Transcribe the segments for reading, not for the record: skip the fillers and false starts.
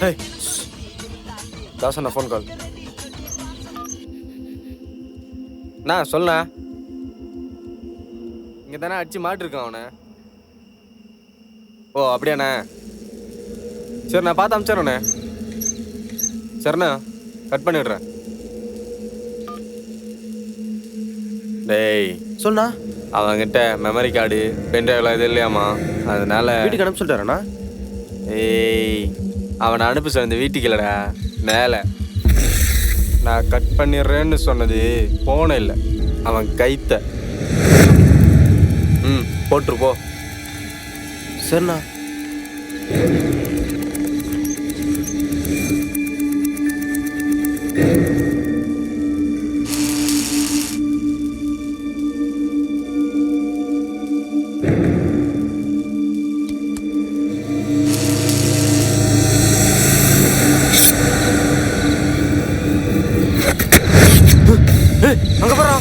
Hey, தாசண்ணா phone call. நான் சொல்லண்ணா, இங்கே தானே அடிச்சு மாட்டிருக்கான் அவனை. ஓ அப்படியாண்ணே, சரிண்ணா பார்த்து அனுப்பிச்சிடுறேண்ணே. சரிண்ணா, கட் பண்ணிடுறேன். டேய் சொல்லண்ணா, அவன்கிட்ட மெமரி கார்டு பென்ட்ரைவ்லாம் இது இல்லையாமா, அதனால வீட்டுக்கு அனுப்ப சொல்லிட்டாரண்ணா. ஏய் அவனை அனுப்ப சொன்னது வீட்டுக்கு இல்லைடா, மேலே. நான் கட் பண்ணிடுறேன்னு சொன்னது போன இல்லை, அவன் கைத்த. போட்டுரு போ. சரிண்ணா. அங்க போறா.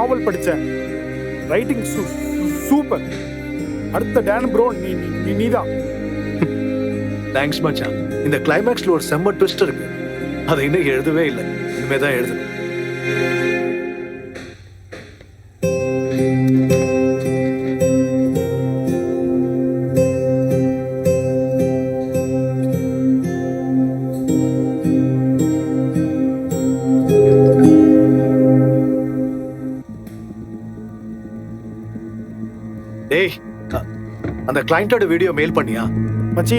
நாவல் படித்தேன். Writing super. அடுத்த டேன் ப்ரோ நீதான். தேங்க்ஸ் மச்சான். இந்த கிளைமேக்ஸ்ல ஒரு செம்ம ட்விஸ்ட் இருக்கு. அதை இன்னும் எழுதவே இல்லை, இனிமே தான் எழுதணும். டேய், அந்த கிளையண்டோட வீடியோ மெயில் பண்ணியா? மச்சி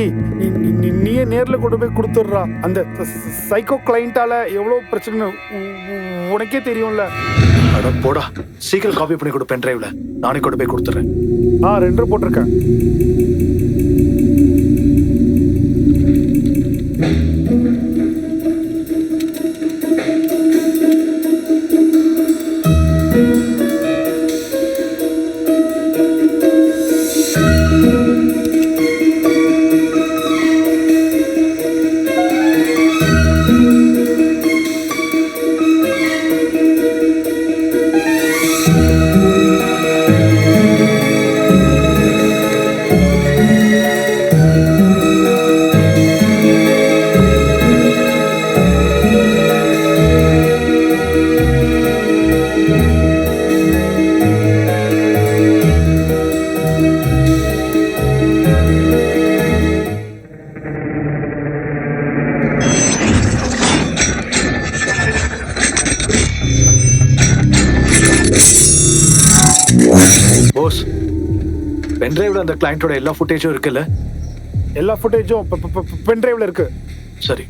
நீயே நேரில் கொண்டு போய் கொடுத்துட்றா. அந்த சைக்கோ கிளைண்டால எவ்வளோ பிரச்சனை உனக்கே தெரியும்ல. அட போடா, சீக்கிரம் காப்பி பண்ணி கொடு பென் டிரைவ்ல. நானே கொண்டு போய் கொடுத்துறேன். 2 போட்டிருக்கேன். போஸ், பென் டிரைவ்ல அந்த கிளையண்டோட எல்லா ஃபுட்டேஜும் இருக்குல்ல? எல்லா ஃபுட்டேஜும் பென் டிரைவ்ல இருக்கு. சரி,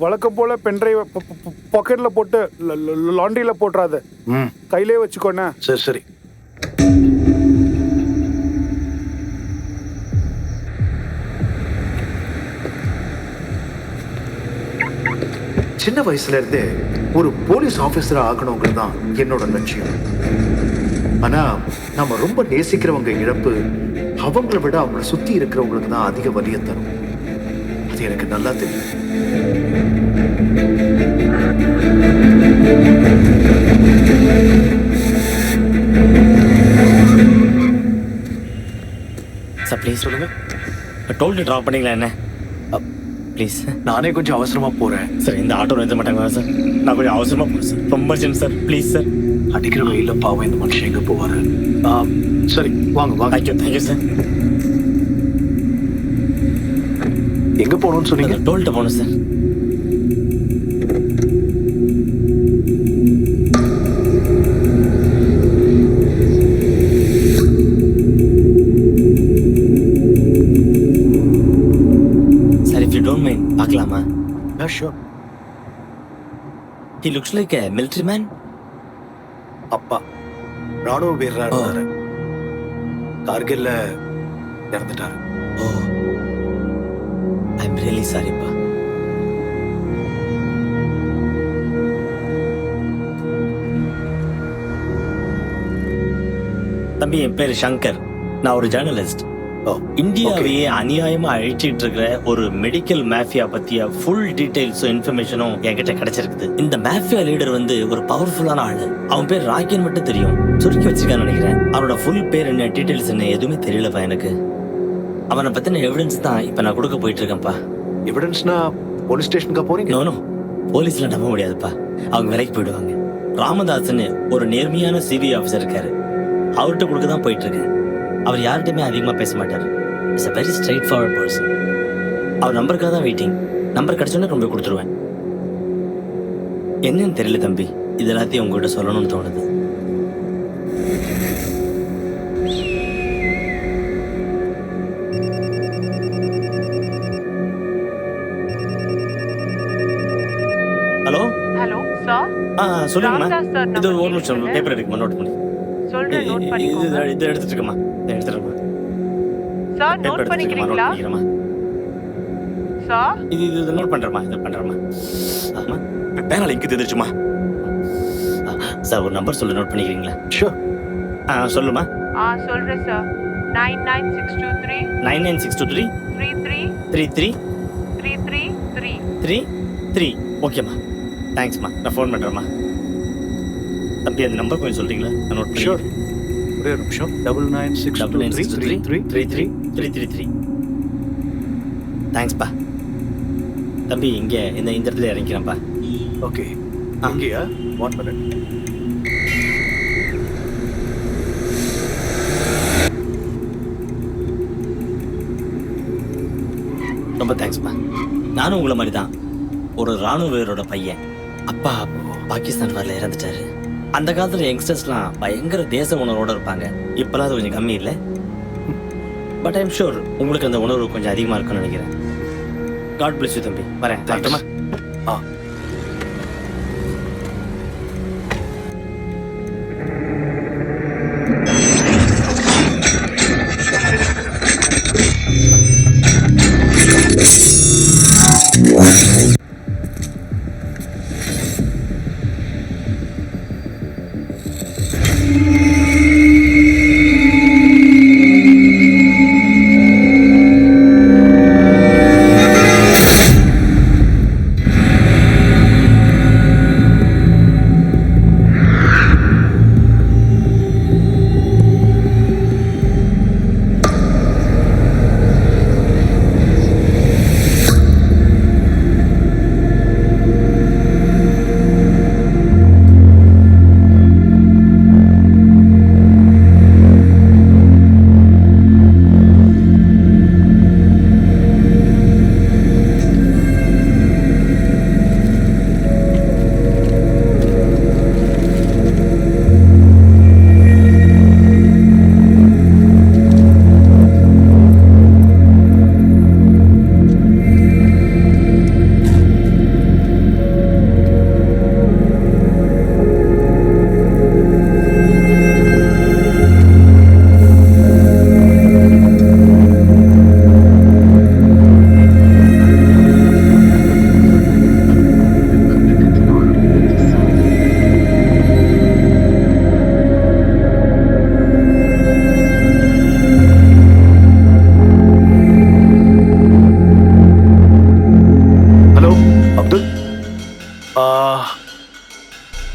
வழக்கம் போல பென் டிரைவ் பாக்கெட்ல போட்டு லாண்ட்ரியில போட்டுறாத, கையிலே வச்சுக்கோண்ணே. சரி சரி. சின்ன வயசுல இருந்தே ஒரு போலீஸ் ஆபீசரா ஆகணுங்கிறது தான் என்னோட லட்சியம். ஆனா நம்ம ரொம்ப நேசிக்கிறவங்க இழப்பு அவங்கள விட அவங்கள சுத்தி இருக்கிறவங்களுக்கு தான் அதிக வலியை தரும். அது எனக்கு நல்லா தெரியும். சார் ப்ளீஸ் சொல்லுங்க. டோல்டு ட்ராப் பண்ணிங்களா என்ன? ப்ளீஸ். நானே கொஞ்சம் அவசரமா போறேன் சார். இந்த ஆட்டோ நிறுத்த மாட்டாங்களா சார்? நான் கொஞ்சம் அவசரமா போகிறேன் சார். ரொம்ப அர்ஜென்ட் சார். Please sir. அடிக்கிற வெயில பாவம் இந்த மனுஷன் எங்க போவாரு? சரி வாங்க வாங்க. Thank you sir. எங்க போகணும்னு சொன்னீங்க? டோல்கிட்ட போகணும் sir. Sir if you don't mind பார்க்கலாமா? Sure. He looks like a military man. அப்பா ராணுவ வீரரா இருந்தாரு. கார்கில்ல இறந்துட்டாரு. ஓ, ஐம் ரியலி சாரிப்பா. தம்பி, என் பேரு சங்கர். நான் ஒரு ஜேர்னலிஸ்ட். இந்தியாவையே அநியாயமா அழிச்சிட்டு இருக்கிற ஒரு மெடிக்கல் மாஃபியா பத்திய ஃபுல் டீடைல்ஸும் இன்ஃபர்மேஷனும் என்கிட்ட கிடைச்சிருக்குது. இந்த மாஃபியா லீடர் வந்து ஒரு பவர்ஃபுல்லான ஆளு. அவன் பேர் ராக்கின்னு மட்டும் தெரியும். சுருக்கி வச்சிருக்கான்னு நினைக்கிறேன். அவனோட ஃபுல் பேர் என்ன, டீடைல்ஸ் என்ன எதுவுமே தெரியலப்பா எனக்கு. அவனை பத்தின எவிடன்ஸ் தான் இப்ப நான் கொடுக்க போயிட்டு இருக்கேன்ப்பா. எவிடன்ஸ்னா போலீஸ் ஸ்டேஷனுக்கு போறீங்க? நோ போலீஸ்ல நம்ப முடியாதுப்பா. அவங்க விலைக்கு போயிடுவாங்க. ராமதாஸ்ன்னு ஒரு நேர்மையான சிபிஐ ஆஃபீஸர் இருக்காரு. அவர்கிட்ட கொடுக்க தான் போயிட்டு இருக்கேன். அவர் யார்கிட்டயுமே அதிகமாக பேச மாட்டார். It's a very straightforward person. அவர் நம்பருக்காக தான் வெயிட்டிங். நம்பர் கிடைச்சோன்னே ரொம்ப கொடுத்துருவேன். என்னன்னு தெரியல தம்பி, இது எல்லாத்தையும் உங்ககிட்ட சொல்லணும்னு தோணுது. Hello hello sir. சொல்லுங்கம்மா. ராமதாஸ் சார் இது நம்ம ஒரு நிமிஷம் கேக்குது. பேப்பர் எடுக்குமா, நோட் பண்ணி. சொல்றேன், நோட் பண்ணிக்கோங்க. இது எடுத்துட்டு இருக்கமா, எடுத்துறேம்மா. சார் பேப்பர் நோட் எடுத்துட்டு இருக்கமா, நோட் பண்ணிக்கிறீங்களா? பண்ணிக்கிறேம்மா. சார் இது நோட் பண்றேம்மா, இது பண்றேம்மா. ஆமா, பேனால இங்கு தெரிஞ்சுமா. சார் ஒரு நம்பர் சொல்லு, நோட் பண்ணிக்கிறீங்களா? ஷூர். சொல்லுமா. சொல்றேன் சார். 99623 99623 33 33 333 3 3. ஓகேம்மா, தேங்க்ஸ்மா. நான் ஃபோன் பண்றேம்மா. தம்பி அந்த நம்பர் கொஞ்சம் சொல்றீங்களா? நான் நோட் பண்ணி ஷூர், ஒரே ஒரு நிமிஷம். 9962333333. தேங்க்ஸ்ப்பா. தம்பி இங்கே இந்த இடத்துல இறங்கிறேன்ப்பா. ஓகே, அங்கேயா? 1 minute. ரொம்ப தேங்க்ஸ்ப்பா. நானும் உங்களை மாதிரி தான் ஒரு ராணுவ வீரரோட பையன். அப்பா பாகிஸ்தான் வாரில் இறந்துட்டாரு. அந்த காலத்தில் யங்ஸ்டர்ஸ்லாம் பயங்கர தேச உணர்வோடு இருப்பாங்க. இப்போலாம் அது கொஞ்சம் கம்மி இல்லை. பட் ஐம் ஷூர் உங்களுக்கு அந்த உணர்வு கொஞ்சம் அதிகமாக இருக்குன்னு நினைக்கிறேன். காட் பிளஸ் யூ தம்பி. வரேன். தேங்க்ஸ். ஆ,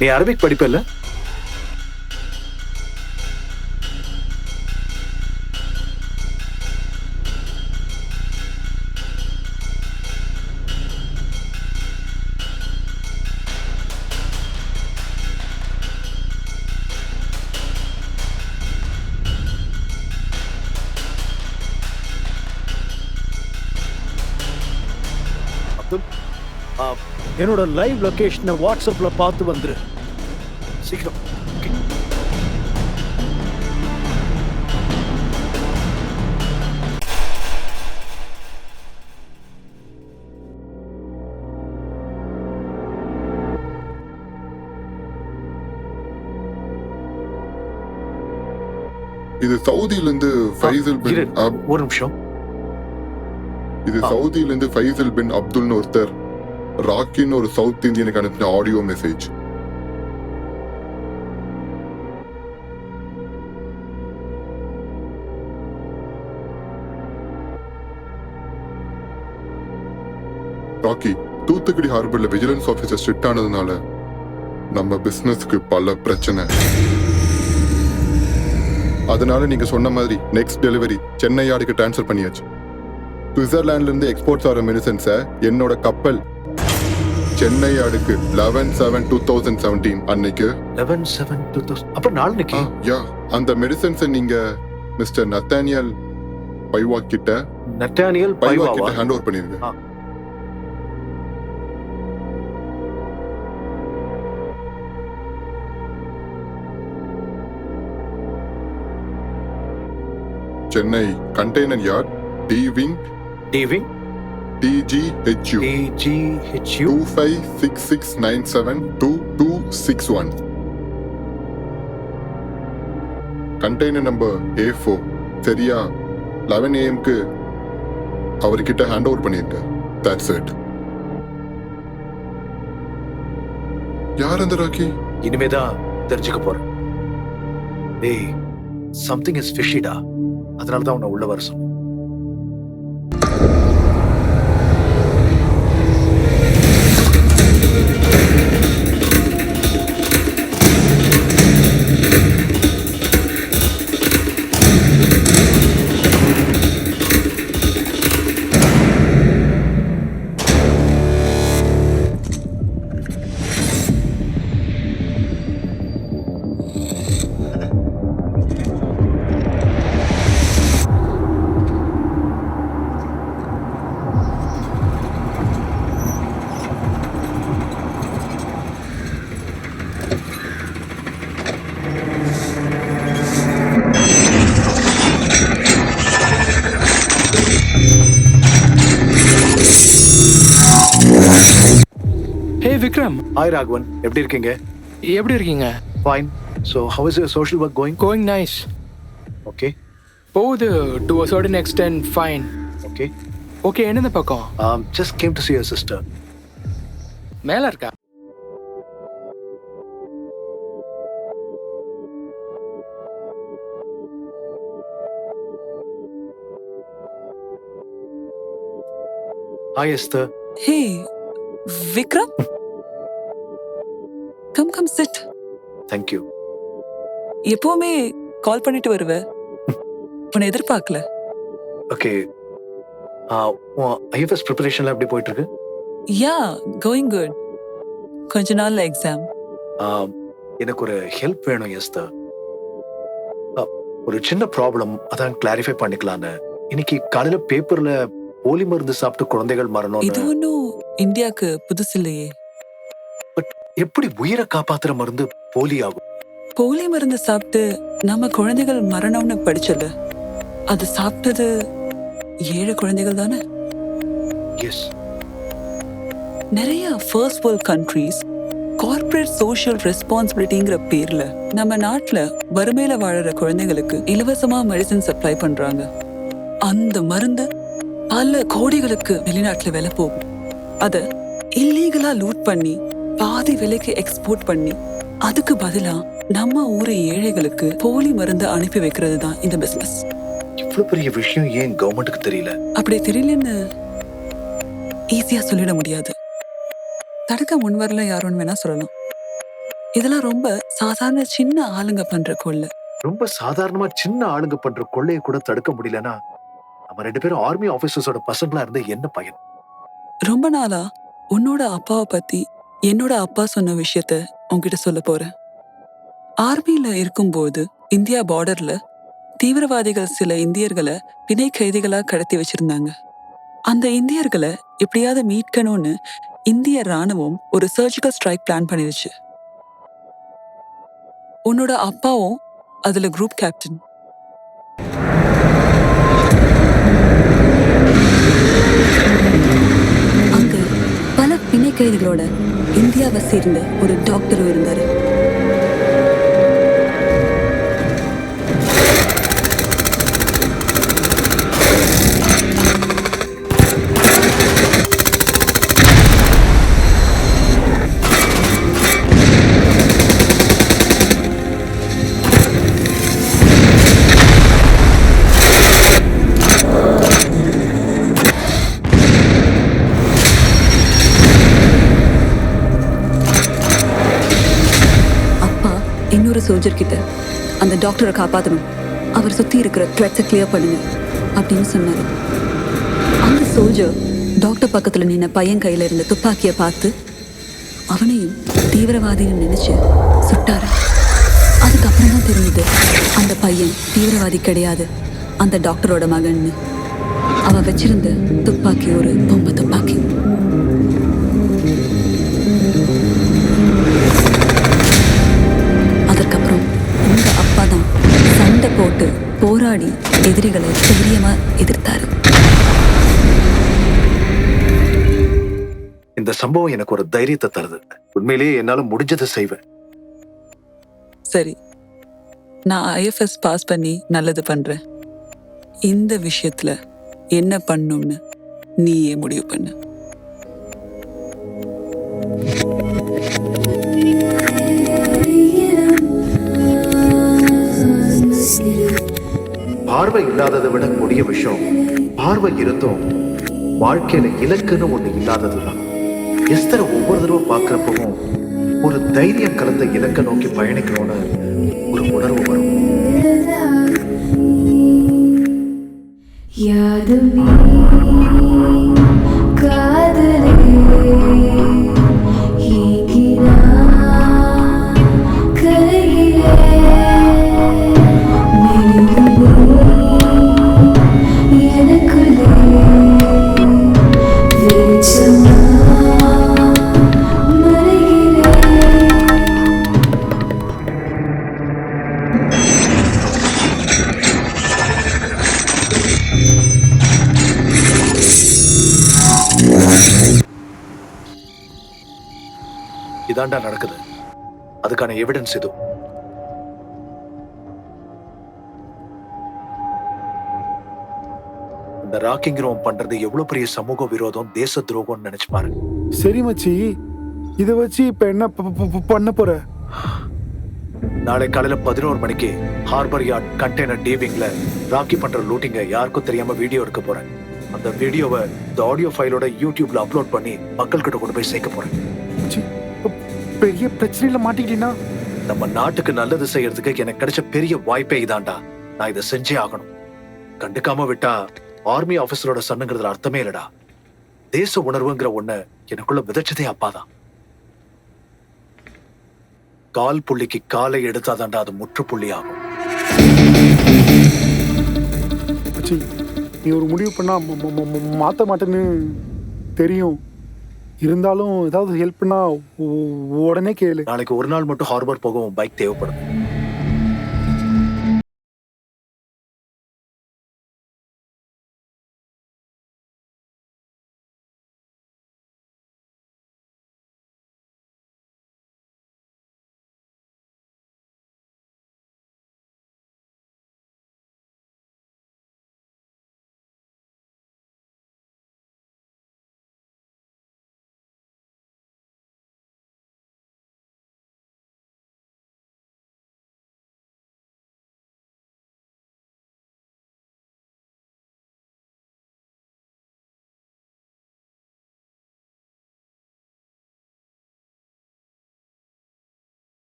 நீ அரபிக் படிப்ப இல்ல? அப்துல், என்னோட லைவ் லொகேஷனை வாட்ஸ்அப்ல பார்த்து வந்துரு சீக்கிரம். இது சவுதியிலிருந்து ஃபைசல் பின் ஒரு நிமிஷம். இது சவுதியிலிருந்து ஃபைசல் பின் அப்துல்னு ஒருத்தர் ராக்கின்னு ஒரு சவுத் இந்தியனுக்கு அனுப்பின ஆடியோ மெசேஜ். ராக்கி, தூத்துக்குடி ஹார்பர்ல விஜிலன்ஸ் ஆபீசர் ஸ்ட்ரிக்ட் ஆனதுனால நம்ம பிசினஸ்க்கு பல பிரச்சனை. அதனால நீங்க சொன்ன மாதிரி நெக்ஸ்ட் டெலிவரி சென்னை யார்டுக்கு டிரான்ஸ்ஃபர் பண்ணியாச்சு. சுவிட்சர்லாந்துல இருந்து எக்ஸ்போர்ட்ஸ் ஆகிற மெடிசன்ஸை என்னோட கப்பல் சென்னை யார்டுக்கு 11/7/2017 அன்னைக்கு 11/7/2000 அப்ப நாளைக்கு அந்த மெடிசன்ஸை நீங்க மிஸ்டர் நத்தானியல் பைவா கிட்ட ஹேண்ட் ஓவர் பண்ணிருங்க. Chennai container yard D-Wing TGHU 2566972261 container number A4 சரியா 11 AM அவர்கிட்ட ஹேண்ட் ஓவர் பண்ணிருங்க. That's it. யார் அந்த ராக்கி? இனிமேதான் தெரிஞ்சுக்க போறேன். ஏய், something is fishy-டா. அதனாலதான் உன்னை உள்ள வர சொன்னேன். விக்ரம், ஹாய் ராகவன், எப்படி இருக்கீங்க? எப்படி இருக்கீங்க? Fine. So how is your social work going? Going nice. Okay போகுது to a certain extent fine. Okay. Okay, என்ன பக்கம்? Just came to see your sister. மேல இருக்கா? Hi Esther. Hey, Vikram? Come sit. Thank you. எப்பவுமே call பண்ணிட்டு வருவ, உன்னை எதிர்பார்க்கல. ஓகே. ஐஎஃப்எஸ் ப்ரிப்பரேஷன்லாம் எப்படி போயிட்டு இருக்கு? Yeah, going good. கொஞ்ச நாள்ல எக்ஸாம். எனக்கு ஒரு ஹெல்ப் வேணும் எஸ்தர். ஒரு சின்ன ப்ராப்ளம், அதான் கிளாரிஃபை பண்ணிக்கலான்னு. இன்னைக்கு காலையில பேப்பர்ல போலி மருந்து சாப்பிட்டு குழந்தைகள் இது மரணம். ஒன்றும் இந்தியாவுக்கு புதுசு இல்லையே. எப்படி உயிரை காப்பாத்துற மருந்து போலி ஆகும்? போலி மருந்து சாப்பிட்டு நம்ம குழந்தைகள் மரணம்னு படிச்சல, அது சாப்பிட்டது 7 குழந்தைகள் தானே. எஸ். நிறைய first world countries corporate social ரெஸ்பான்சிபிலிட்டிங்கிற பேர்ல நம்ம நாட்டுல வறுமையில வாழற குழந்தைகளுக்கு இலவசமா மெடிசன் சப்ளை பண்றாங்க. அந்த மருந்து பல கோடிகளுக்கு வெளிநாட்டுல விலை போகும். அத இல்லீகலா லூட் பண்ணி பாதி விலைக்கு எக்ஸ்போர்ட் பண்ணி அதுக்கு பதிலா நம்ம ஊரு ஏழைகளுக்கு போலி மருந்து அனுப்பி வைக்கிறது தான் இந்த பிசினஸ். இவ்வளவு பெரிய விஷயம் ஏன் கவர்மெண்ட்டுக்கு தெரியல? அப்படி தெரியலன்னு ஈஸியா சொல்லிட முடியாது. தடுக்க முன்வரல யாரோன்னு வேணா சொல்லலாம். இதெல்லாம் ரொம்ப சாதாரண சின்ன ஆளுங்க பண்ற கொள்ளை. ரொம்ப சாதாரணமா சின்ன ஆளுங்க பண்ற கொள்ளையை கூட தடுக்க முடியலன்னா நம்ம 2 பேரும் ஆர்மி ஆபீசர்ஸோட பசங்களா இருந்து என்ன பயன்? ரொம்ப நாளா உன்னோட அப்பாவை பத்தி என்னோட அப்பா சொன்ன விஷயத்த உன்கிட்ட சொல்ல போறேன். ஆர்மியில இருக்கும்போது இந்தியா பார்டர்ல தீவிரவாதிகள் சில இந்தியர்களை பிணை கைதிகளா கடத்தி வச்சிருந்தாங்க. அந்த இந்தியர்களை எப்படியாவது மீட்கணும்னு இந்திய ராணுவம் ஒரு சர்ஜிக்கல் ஸ்ட்ரைக் பிளான் பண்ணிருச்சு. உன்னோட அப்பாவும் அதுல குரூப் கேப்டன். அங்க பல பிணை கைதிகளோட இந்தியாவை சேர்ந்த ஒரு டாக்டரும் இருந்தாரு. இன்னொரு சோல்ஜர் கிட்ட அந்த டாக்டரை காப்பாற்றணும், அவர் சுத்தி இருக்கிற த்ரெட்ஸை கிளியர் பண்ணுங்க அப்படின்னு சொன்னாரு. அந்த சோல்ஜர் டாக்டர் பக்கத்துல நின்ன பையன் கையில இருந்த துப்பாக்கியை பார்த்து அவனையும் தீவிரவாதின்னு நினைச்சு சுட்டாரு. அதுக்கப்புறம் தான் தெரிஞ்சது அந்த பையன் தீவிரவாதி கிடையாது, அந்த டாக்டரோட மகன்னு. அவன் வச்சிருந்த துப்பாக்கி ஒரு பொம்மை துப்பாக்கி. அதற்கப்புறம் உங்க அப்பா தான் சண்டை போட்டு போராடி எதிரிகளை தைரியமா எதிர்த்தாரு. இந்த சம்பவம் எனக்கு ஒரு தைரியத்தை தருது. உண்மையிலேயே என்னால முடிஞ்சதை செய்வேன். சரி, நான் ஐஎஃப்எஸ் பாஸ் பண்ணி நல்லது பண்றேன். இந்த விஷயத்துல என்ன பண்ணும்னு நீயே முடிவு பண்ணு. பார்வை இல்லாததை விட கொடிய விஷயம் பார்வை இருந்தும் வாழ்க்கையில இலக்குன்னு ஒண்ணு இல்லாததுதான். எஸ்தரை ஒவ்வொரு தடவை பார்க்கிறப்பவும் ஒரு தைரியம் கலந்த இலக்கை நோக்கி பயணிக்கணும்னு ஒரு உணர்வு வரும். Yeah. இதாண்டா நடக்குது. அதுக்கான எவிடன்ஸ் இது. இந்த ராக்கிங்கிறவன் பண்றது எவ்வளவு பெரிய சமூக விரோதம், தேச துரோகம்னு நினைச்சு பாரு. சரி மச்சி, இதை வச்சு இப்ப என்ன பண்ண போற? நாளை காலையில 11 மணிக்கு ஹார்பர் யார்ட் கண்டெய்னர் டீவிங்ல ராக்கி பண்ற லூட்டிங்க யாருக்கும் தெரியாம வீடியோ எடுக்க போறேன். அந்த வீடியோவை இந்த ஆடியோ ஃபைலோட யூடியூப்ல அப்லோட் பண்ணி மக்கள் கிட்ட கொண்டு போய் சேர்க்க போறேன். மச்சி, பெரிய பிரச்சனையில மாட்டிக்கிட்டீங்கன்னா? நம்ம நாட்டுக்கு நல்லது செய்யறதுக்கு எனக்கு கிடைச்ச பெரிய வாய்ப்பே இதாண்டா. நான் இதை செஞ்சே ஆகணும். கண்டுக்காம விட்டா ஆர்மி ஆபீசரோட சன்னுங்கிறதுல அர்த்தமே இல்லடா. தேச உணர்வுங்கிற ஒண்ணு எனக்குள்ள விதைச்சதே அப்பாதான். கால் புள்ளிக்கு காலை எடுத்தாதாண்டா அது முற்றுப்புள்ளி ஆகும். மச்சி, நீ ஒரு முடிவு பண்ணா மாத்த மாட்டேன்னு தெரியும். இருந்தாலும் ஏதாவது ஹெல்ப் பண்ணா உடனே கேளு. நாளைக்கு ஒரு நாள் மட்டும் ஹார்பர் போகவும் பைக் தேவைப்படுது.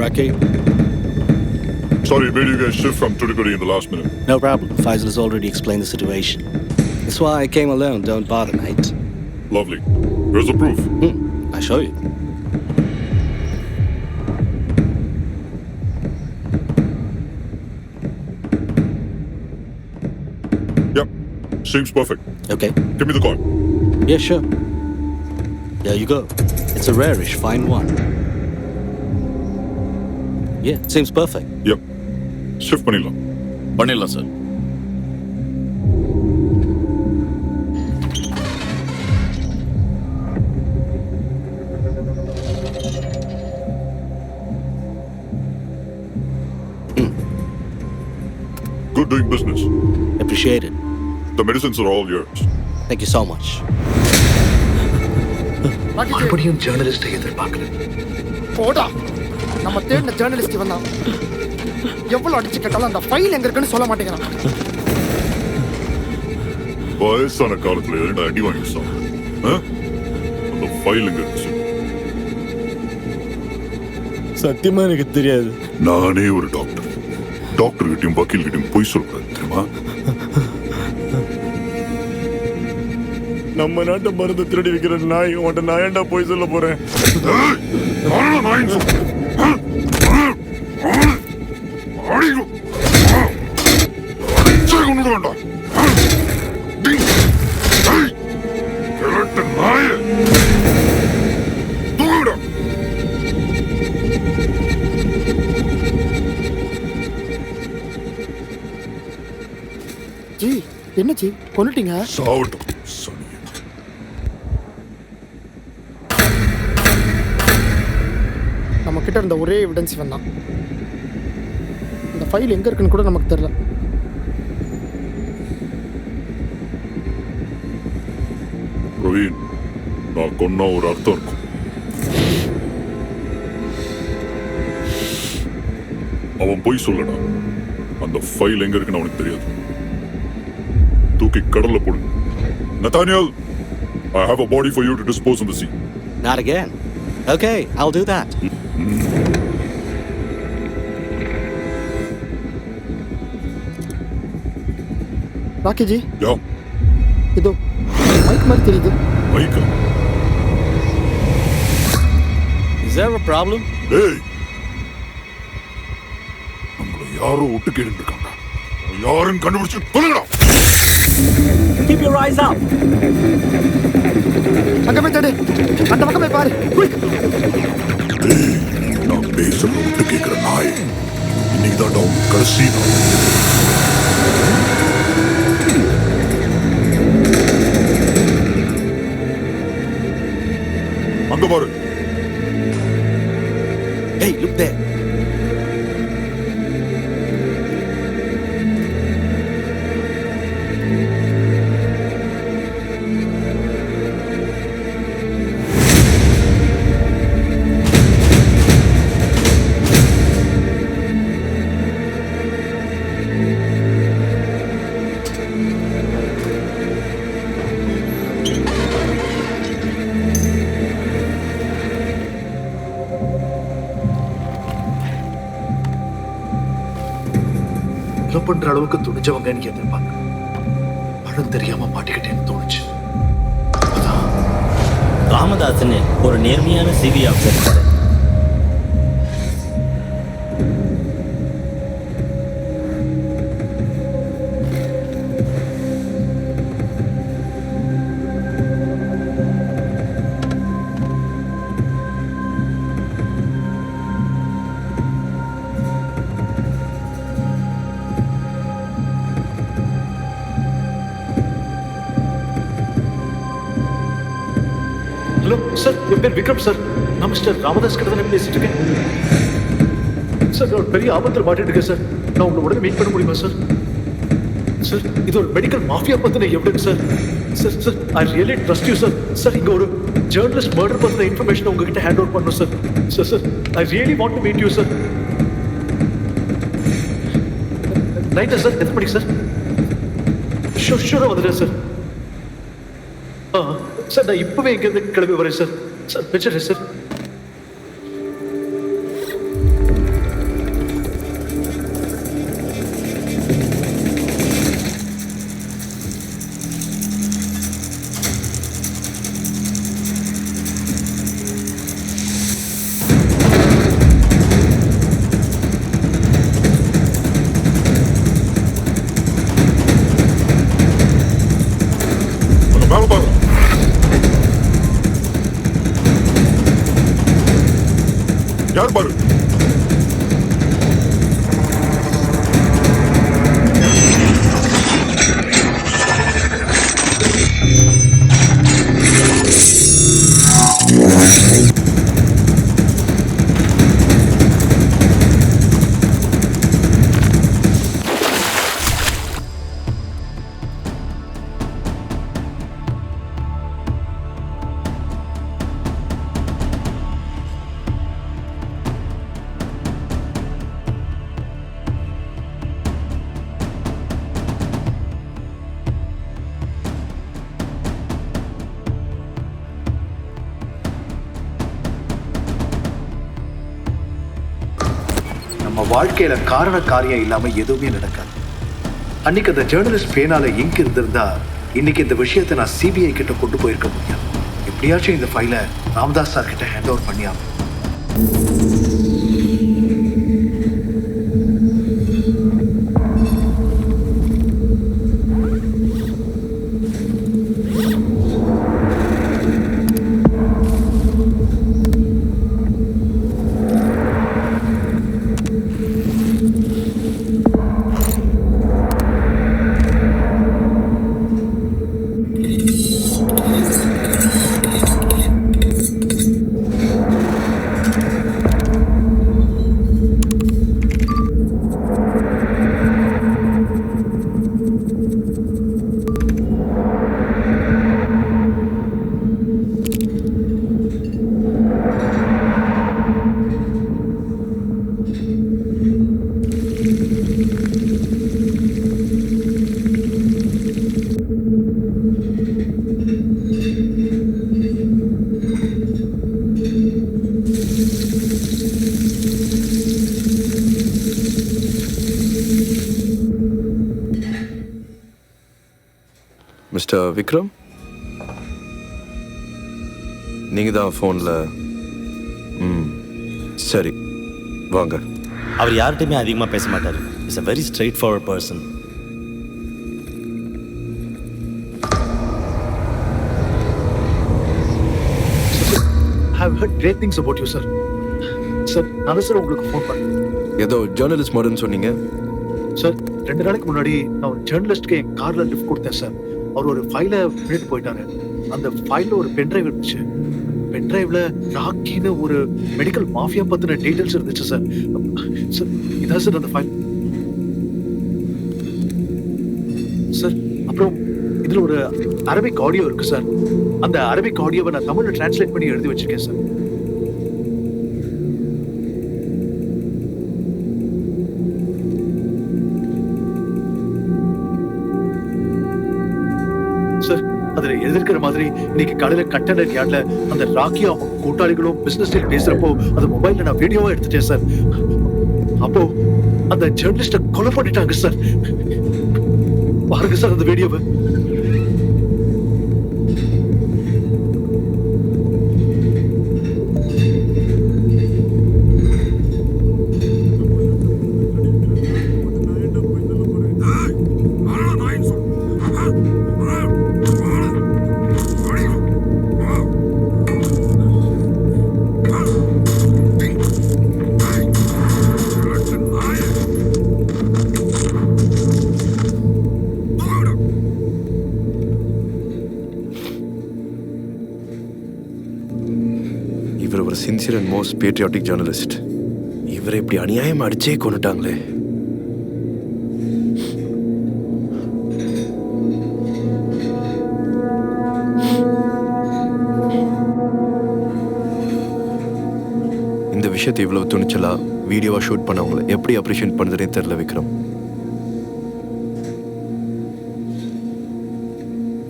Rocky. Sorry, made you guys shift from Tuticorin in the last minute. No problem. Faisal has already explained the situation. That's why I came alone. Don't bother, mate. Lovely. Where's the proof? I'll show you. Yep. Seems perfect. Okay. Give me the coin. Yeah, sure. There you go. It's a rarish, fine one. Yeah, it seems perfect. Yep. Shift பண்ணிடலாம். பண்ணிடலாம் sir. Good doing business. Appreciate it. The medicines are all yours. Thank you so much. மறுபடியும் ஜேர்னலிஸ்டை எதிர்பார்க்கிறேன். போடா, நம்ம தேடின journalist வந்தான். எவ்வளவு அடிச்சு கேட்டாலும் அந்த ஃபைல் எங்க இருக்குன்னு சொல்ல மாட்டேங்கிறான். வயசான காலத்துல என்ன அடி வாங்கி சார்? அந்த ஃபைல் எங்க இருக்கு? சத்தியமா எனக்கு தெரியாது. நானே ஒரு டாக்டர். டாக்டர் கிட்டையும் வக்கீல் கிட்டையும் போய் சொல்றேன் தெரியுமா? நம்ம நாட்டை மருந்து திருடி வைக்கிற நாய் உன்ட்ட நான் ஏன்டா போய் சொல்ல போறேன்? ஜி, என்ன ஜி கொன்னுட்டீங்க? சாவட்டும். நம்ம கிட்ட இருந்த ஒரே எவிடன்ஸ் இவன் தான். இந்த ஃபைல் எங்க இருக்குன்னு கூட நமக்கு தெரியல. பிரவீன், நான் கொன்னா ஒரு அர்த்தம் இருக்கும். அவன் போய் சொல்லடா. அந்த ஃபைல் எங்க இருக்குன்னு அவனுக்கு தெரியாது. தூக்கி கடல்ல போடு. Nathaniel, I have a body for you to dispose in the sea. Not again. Okay, I'll do that. Rocky ji, yeah, இதோ மைக் மாதிரி தெரியுது. மைக்கா? Is there a problem? டேய், நம்மள யாரோ ஒட்டு கேட்டு இருக்காங்க. யாருன்னு கண்டுபிடிச்சு சொல்லுங்கடா. Keep your eyes up. அங்க போய் தேடு. அந்த பக்கம் போய் பாரு. குயிக். டேய், நான் பேசுறது ஒட்டு கேட்கிற நாய். இன்னைக்கு தான் டவுன் கடைசி நாள். அங்க பாரு. Hey, look there. பண்ற அளவுக்கு துணிஞ்சவங்க எனக்கு எதிர்பார்க்க பழம் தெரியாம மாட்டிக்கிட்டேன்னு தோணுச்சு. ராமதாஸ்னு ஒரு நேர்மையான சிவி ஆஃபீஸர் இருக்காரு. ஹலோ சார், என் பேர் விக்ரம் சார். நான் மிஸ்டர் ராமதாஸ் கிட்ட தானே பேசிட்டு இருக்கேன். சார், நான் ஒரு பெரிய ஆபத்தில் மாட்டிட்டு இருக்கேன் சார். நான் உங்களை உடனே மீட் பண்ண முடியுமா சார்? சார், இது ஒரு மெடிக்கல் மாஃபியா பத்தின evidence sir. Sir sir, I really trust you sir. Sir, இங்க ஒரு ஜேர்னலிஸ்ட் மர்டர் பத்தின இன்ஃபர்மேஷன் உங்ககிட்ட ஹேண்ட் ஓவர் பண்ணணும் sir. Sir sir, I really want to meet you sir. NAITA sir? எத்தனை மணிக்கு சார்? ஷூராக வந்துடுறேன் சார். சார், நான் இப்பவே இங்கிருந்து கிளம்பி வரேன் சார். சார், வச்சிடுறேன் சார். மேல பாரு. யார் பாரு? நம்ம வாழ்க்கையில காரண காரியம் இல்லாம எதுவுமே நடக்காது. அன்னைக்கு அந்த ஜேர்னலிஸ்ட் பேனால இங்க் இருந்திருந்தா இன்னைக்கு இந்த விஷயத்தை நான் சிபிஐ கிட்ட கொண்டு போயிருக்க முடியும். எப்படியாச்சும் இந்த ஃபைலை ராமதாஸ் சார் கிட்ட ஹேண்ட் ஓவர் பண்ணியாகும். மிஸ்டர் விக்ரம், நீங்க தான் ஃபோனில். சரி, வாங்க. அவர் யார்கிட்டையுமே அதிகமாக பேச மாட்டார். It's a very straight forward person. I've heard great things about you, sir. Sir, நான் சார் உங்களுக்கு ஃபோன் பண்ணேன். ஏதோ ஜேர்னலிஸ்ட் மாடர்ன்னு சொன்னீங்க. சார், 2 நாளைக்கு முன்னாடி நான் ஒரு ஜேர்னலிஸ்ட்க்கு என் கார்ல லிஃப்ட் கொடுத்தேன் சார். அவர் ஒரு ஃபைலை பண்ணிட்டு போயிட்டாரு. அந்த ஃபைல்ல ஒரு பென்ட்ரைவ் இருந்துச்சு. பென்ட்ரைவ்ல ராக்கின்னு ஒரு மெடிக்கல் மாஃபியா பத்தின டீடைல்ஸ் இருந்துச்சு சார். சார், இதான் சார் அந்த ஃபைல். சார், அப்புறம் இதுல ஒரு அரபிக் ஆடியோ இருக்கு சார். அந்த அரபிக் ஆடியோவை நான் தமிழ்ல டிரான்ஸ்லேட் பண்ணி எழுதி வச்சிருக்கேன் சார். சார், அதுல எழுதிருக்கிற மாதிரி இன்னைக்கு காலையில கண்டெய்னர் யார்ட்ல அந்த ராக்கியா அவங்க கூட்டாளிகளும் பிசினஸ் டீல் பேசுறப்போ அது மொபைல்ல நான் வீடியோவா எடுத்துட்டேன் சார். அப்போ அந்த ஜேர்னலிஸ்ட கொலை பண்ணிட்டாங்க சார். பாருங்க சார் அந்த வீடியோவை. இவர் ஒரு sincere and most patriotic journalist. இவரை இப்படி அநியாயம் அடிச்சே கொண்டுட்டாங்களே. இந்த விஷயத்தை இவ்வளவு துணிச்சலா வீடியோவா ஷூட் பண்ணவங்களை எப்படி அப்ரிஷியேட் பண்ணுறதே தெரியல விக்ரம்.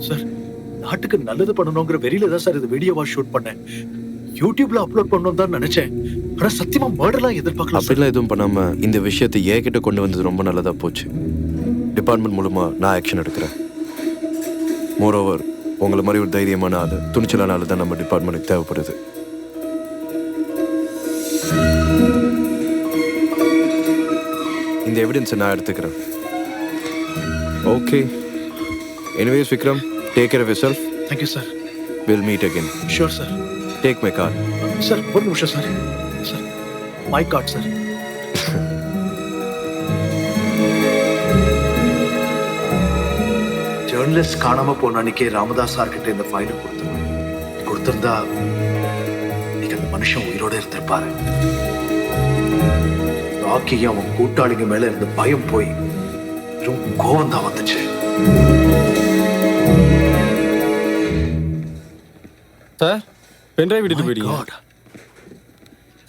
சார், நாட்டுக்கு நல்லது பண்ணணுங்கிற வெறியில தான் சார் இந்த வீடியோவா ஷூட் பண்ணேன். யூடியூப்ல அப்லோட் பண்ணணும் தான் நினைச்சேன். ஆனா சத்தியமா மர்டர்லாம் எதிர்பார்க்கல. அப்படிலாம் எதுவும் பண்ணாம இந்த விஷயத்தை ஏகிட்ட கொண்டு வந்தது ரொம்ப நல்லதா போச்சு. டிபார்ட்மெண்ட் மூலமா நான் ஆக்ஷன் எடுக்கிறேன். மோரோவர், உங்களை மாதிரி ஒரு தைரியமான ஆளு, துணிச்சலான ஆளு தான் நம்ம டிபார்ட்மெண்ட்டுக்கு தேவைப்படுது. இந்த எவிடன்ஸை நான் எடுத்துக்கிறேன். Okay. Anyways Vikram, take care of yourself. Thank you, sir. We'll meet again. Sure, sir. Take my car. Sir, one நிமிஷம் sir. Sir, my god sir. Journalist காணாம போன அன்னைக்கே ராமதாஸ் சார் கிட்ட இந்த ஃபைலை கொடுத்திருந்தா இன்னைக்கு அந்த மனுஷன் உயிரோட இருந்திருப்பாரு. ராக்கியும் அவன் கூட்டாளிங்க மேல இருந்து பயம் போய் ரொம்ப கோவம் தான் வந்துச்சு. சார் பென்ட்ரைவ் எடுத்து போயிடுங்க.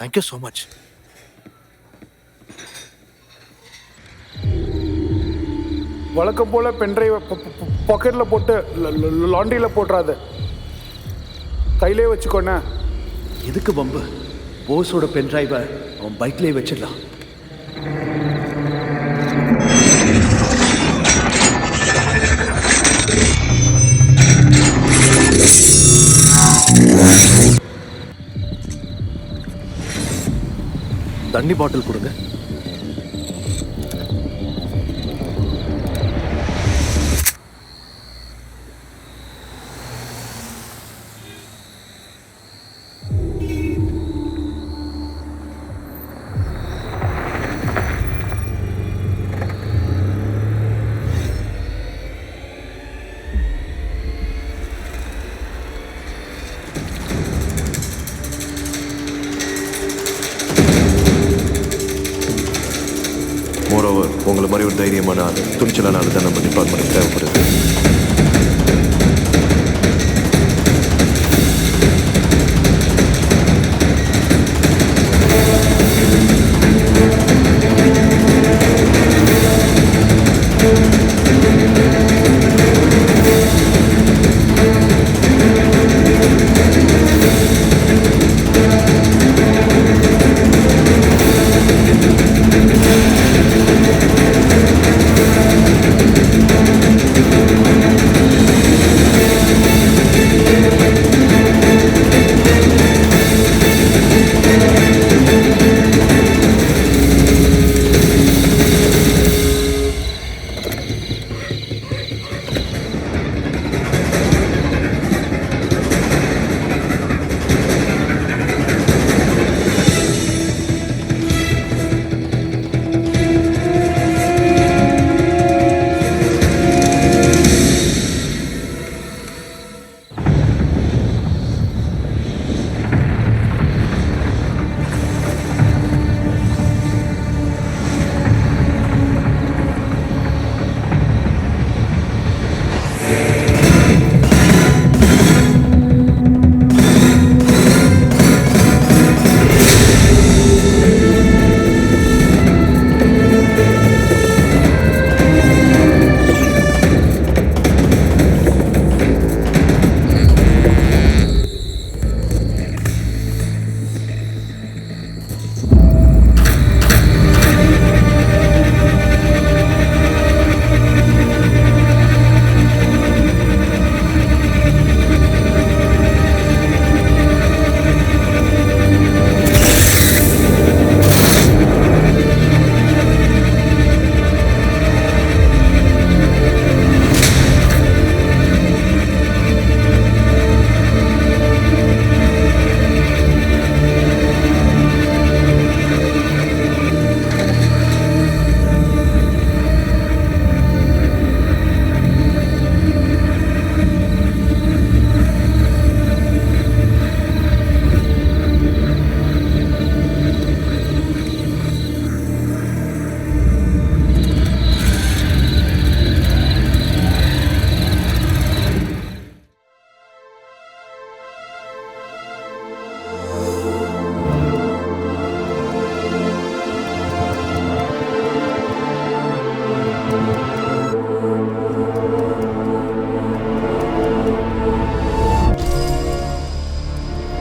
Thank you so much. வழக்கம் போல பென்ட்ரைவ் பாக்கெட்ல போட்டு லாண்ட்ரியில போட்டுறாது, கையிலே வச்சுக்கோண்ணே. எதுக்கு பம்பு? போஸோட பென்ட்ரைவை அவன் பைக்லேயே வச்சிடலாம். தண்ணி பாட்டில் கொடுங்க. மோரோவர் உங்களை மாதிரி ஒரு தைரியமான ஆள், துணிச்சலான ஆள் தான் நம்ம டிபார்ட்மெண்ட்டுக்கு தேவைப்படுது.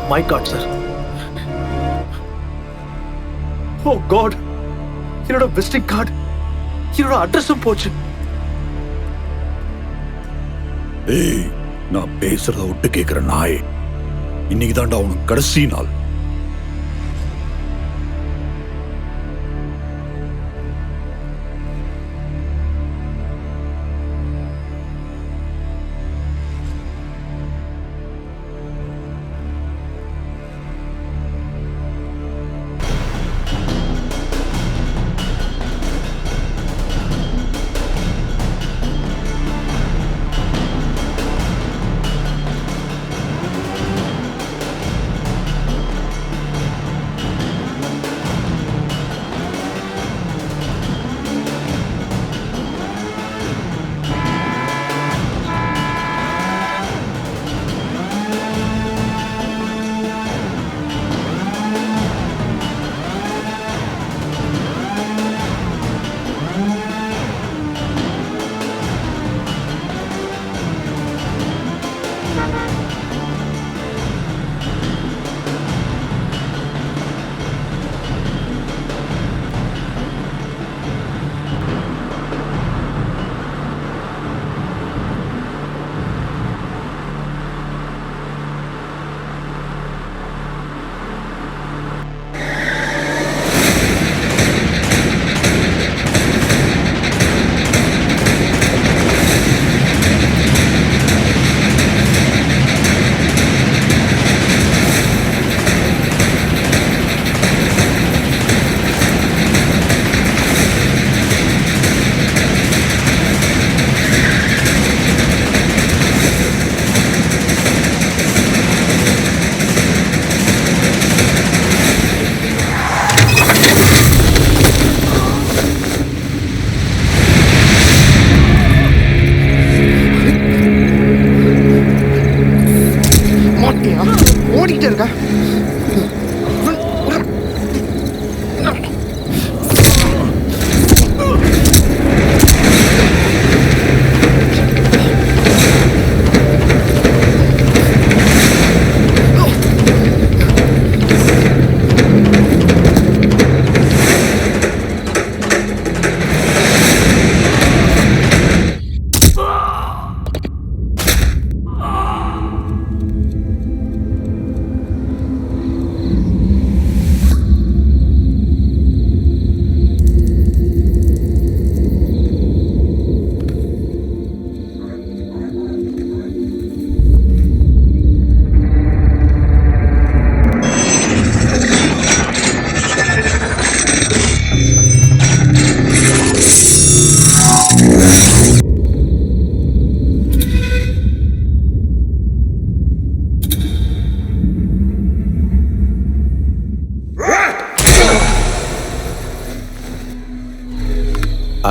My god sir. Oh god, என்னோட விசிட்டிங் கார்டு, என்னோட அட்ரஸும் போச்சு. ஏய், நான் பேசுறத விட்டு கேட்கிற நாய், இன்னைக்கு தான்டா உனக்கு கடைசி நாள்.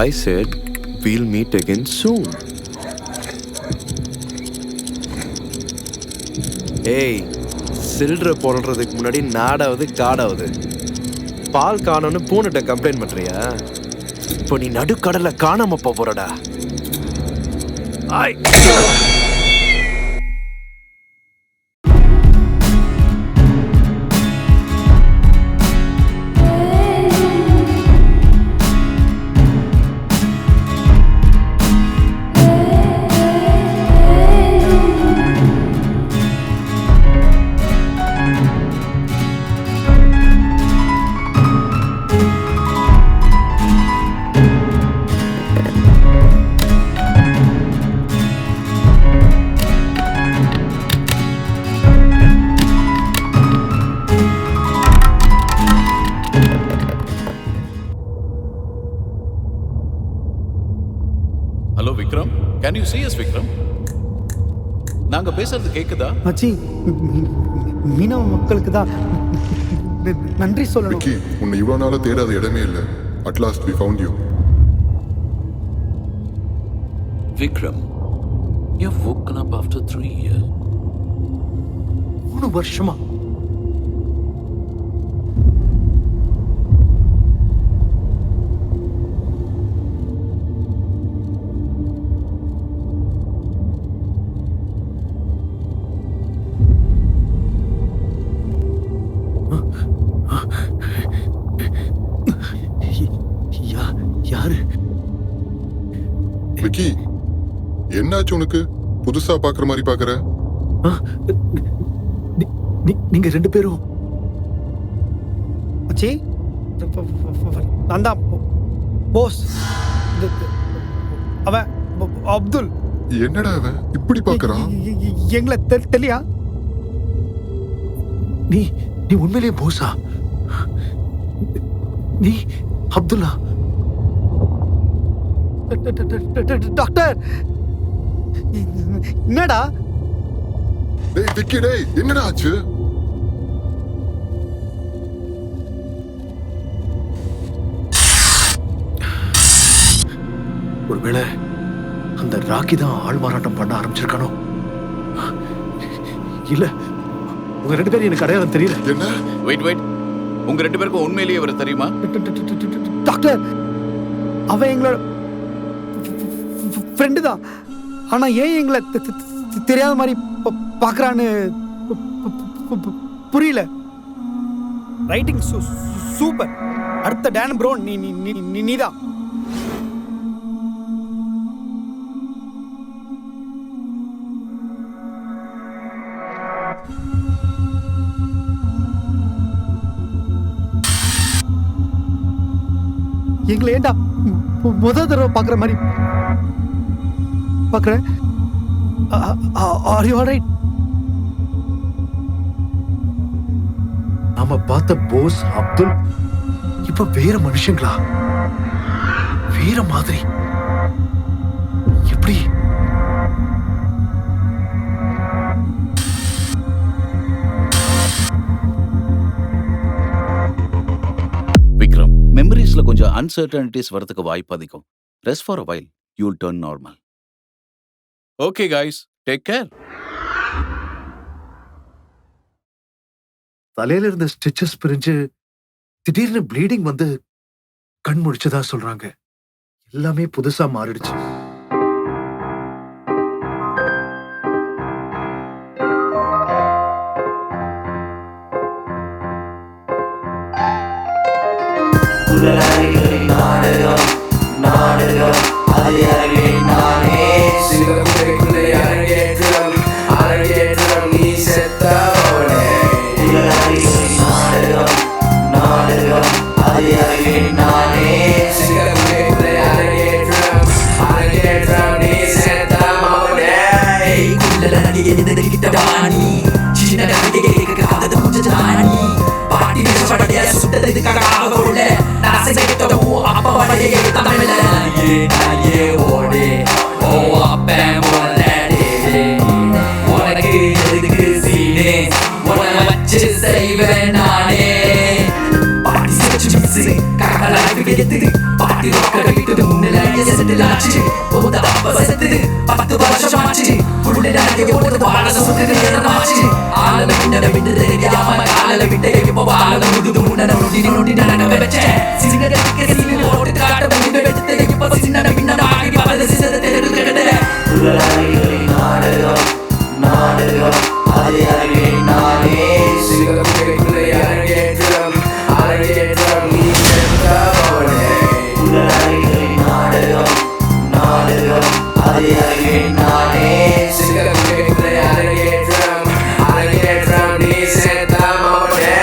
I said we'll meet again soon. ஏய், சில்ற போடுறதுக்கு முன்னாடி நாடாவது காடாவது. பால் காணோன்னு பூனைட்ட கம்ப்ளைண்ட் பண்றியா? இப்போ நீ நடுக்கடல்ல காணாம போறடா. I hello Vikram, can you see us Vikram? நாங்க பேசுறது கேக்குதா? மச்சி, மீனவ மக்களுக்கு தான் நன்றி சொல்லணும். விக்கி, உன்னை இவ்வளவு நாளா தேடாத இடமே இல்ல. At last we found you. Vikram, you've woken up after 3 years. 3 வருஷமா? யாரு? விக்கி, என்னாச்சு உனக்கு? புதுசா பாக்குற மாதிரி பாக்குற? நீங்க 2 பேரும்? மச்சி, நான் தான் போஸ். அவன் அப்துல். என்னடா அவன் இப்படி பாக்குறான்? எங்களை தெரியலையா? நீ உண்மையிலேயே போஸா? நீ அப்துல்லா? டாக்டர், என்னடா? டேய் விக்கி, டேய் என்னடா ஆச்சு? ஒருவேளை அந்த ராக்கி தான் ஆள் மாறாட்டம் பண்ண ஆரம்பிச்சிருக்கானோ? இல்ல, உங்க 2 பேரும் எனக்கு அடையாளம் தெரியல. என்ன? வெயிட், உங்க 2 பேருக்கும் உண்மையிலேயே இவரை தெரியுமா? டாக்டர், அவன் எங்களோட ஃப்ரெண்டு தான். ஆனா ஏன் எங்களை தெரியாத மாதிரி பாக்குறான்னு புரியல. Writing super. அடுத்த டேன் ப்ரோ நீதான். எங்களை ஏண்டா முதல் தடவை பாக்குற மாதிரி பாக்குற? Are you all right? நாம பார்த்த போஸ் அப்துல் இப்ப வேற மனுஷங்களா? வேற மாதிரி? எப்படி? விக்ரம், மெமரிஸ்ல கொஞ்சம் அன்சர்டனிட்டிஸ் வரதுக்கு வாய்ப்பு அதிகம். Rest for a while, you will turn normal. Okay guys, take care. தலையில இருந்த ஸ்டிச்சஸ் பிரிஞ்சு திடீர்னு ப்ளீடிங் வந்து கண் முடிச்சதா சொல்றாங்க. எல்லாமே புதுசா மாறிடுச்சு. பாட்டி செட்டில் ஆச்சு போத அப்ப செத்து 10 வருஷம் ஆச்சு புள்ள நிறைய ஓடுது வாழ சுத்துது நேரமாச்சு ஆள விண்ணட விட்டு தெரியாம கால விட்டு இப்ப வாழ முதுது முன்னட நொடி நடக்க வச்சேன் சிங்கருக்கு சீனி போட்டு காட்ட பண்ணி வெட்டு இப்ப சின்ன பின்னட ஆகி பல சிசத தெருது நாடகம் நாடகம் அதே அறிவே நானே சிங்கக்குள்ளே அரங்கேற்றம் அரங்கேற்றம் நீ சென்றவனே நாடகம் நாடகம் அதே அறிவே நானே சிங்கக்குள்ளே அரங்கேற்றம் அரங்கேற்றம் நீ சென்றவனே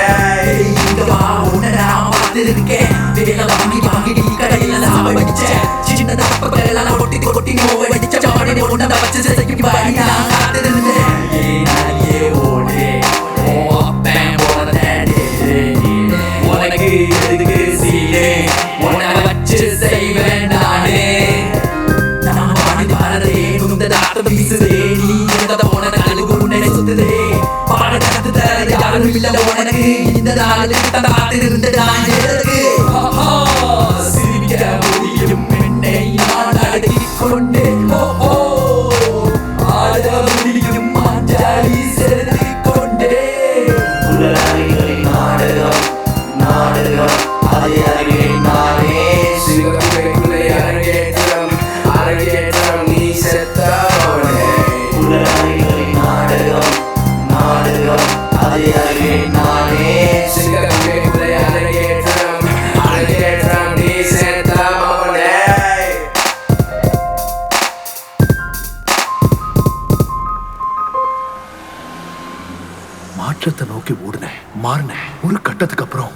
இங்க வா உன்னை நான் பார்த்திருக்கேன் வேலை வாங்கி வாங்கி நீ கடையில் சாவை வச்சேன் சின்ன தப்பெல்லாம் கொட்டி கொட்டி நோவை வச்ச சாடி உன்னை வச்சு செய்ய வாடி நான் காத்திருந்தேன் உனக்கு எதுக்கு சீனே உன்னை வச்சு செய்வேன் நானே நான் பாடி பாரதே நுந்த தாத்த வீசுதே நீ எந்த போன கழுகு உன்னை சுத்துதே பாட கத்து தர யாரும் இல்ல உனக்கு இந்த நாளில் காத்திருந்த நான் எதற்கு சிரிக்க முடியும் என்னை நான் அடக்கிக் கொண்டே ஆட முடியும் மாஞ்சாலி செலுத்திக் கொண்டே நாடகம் நாடகம் அதே அறிவே நானே சிங்கக்குள்ளே அரங்கேற்றம் அரங்கேற்றம் நீ செத்தவனே நாடகம் நாடகம் அதே அறிவே நானே சிங்கக்குள்ளே அரங்கேற்றம் அரங்கேற்றம் நீ செத்தவனே மாற்றத்தை நோக்கி ஓடுனேன் மாறினேன் ஒரு கட்டத்துக்கு அப்புறம்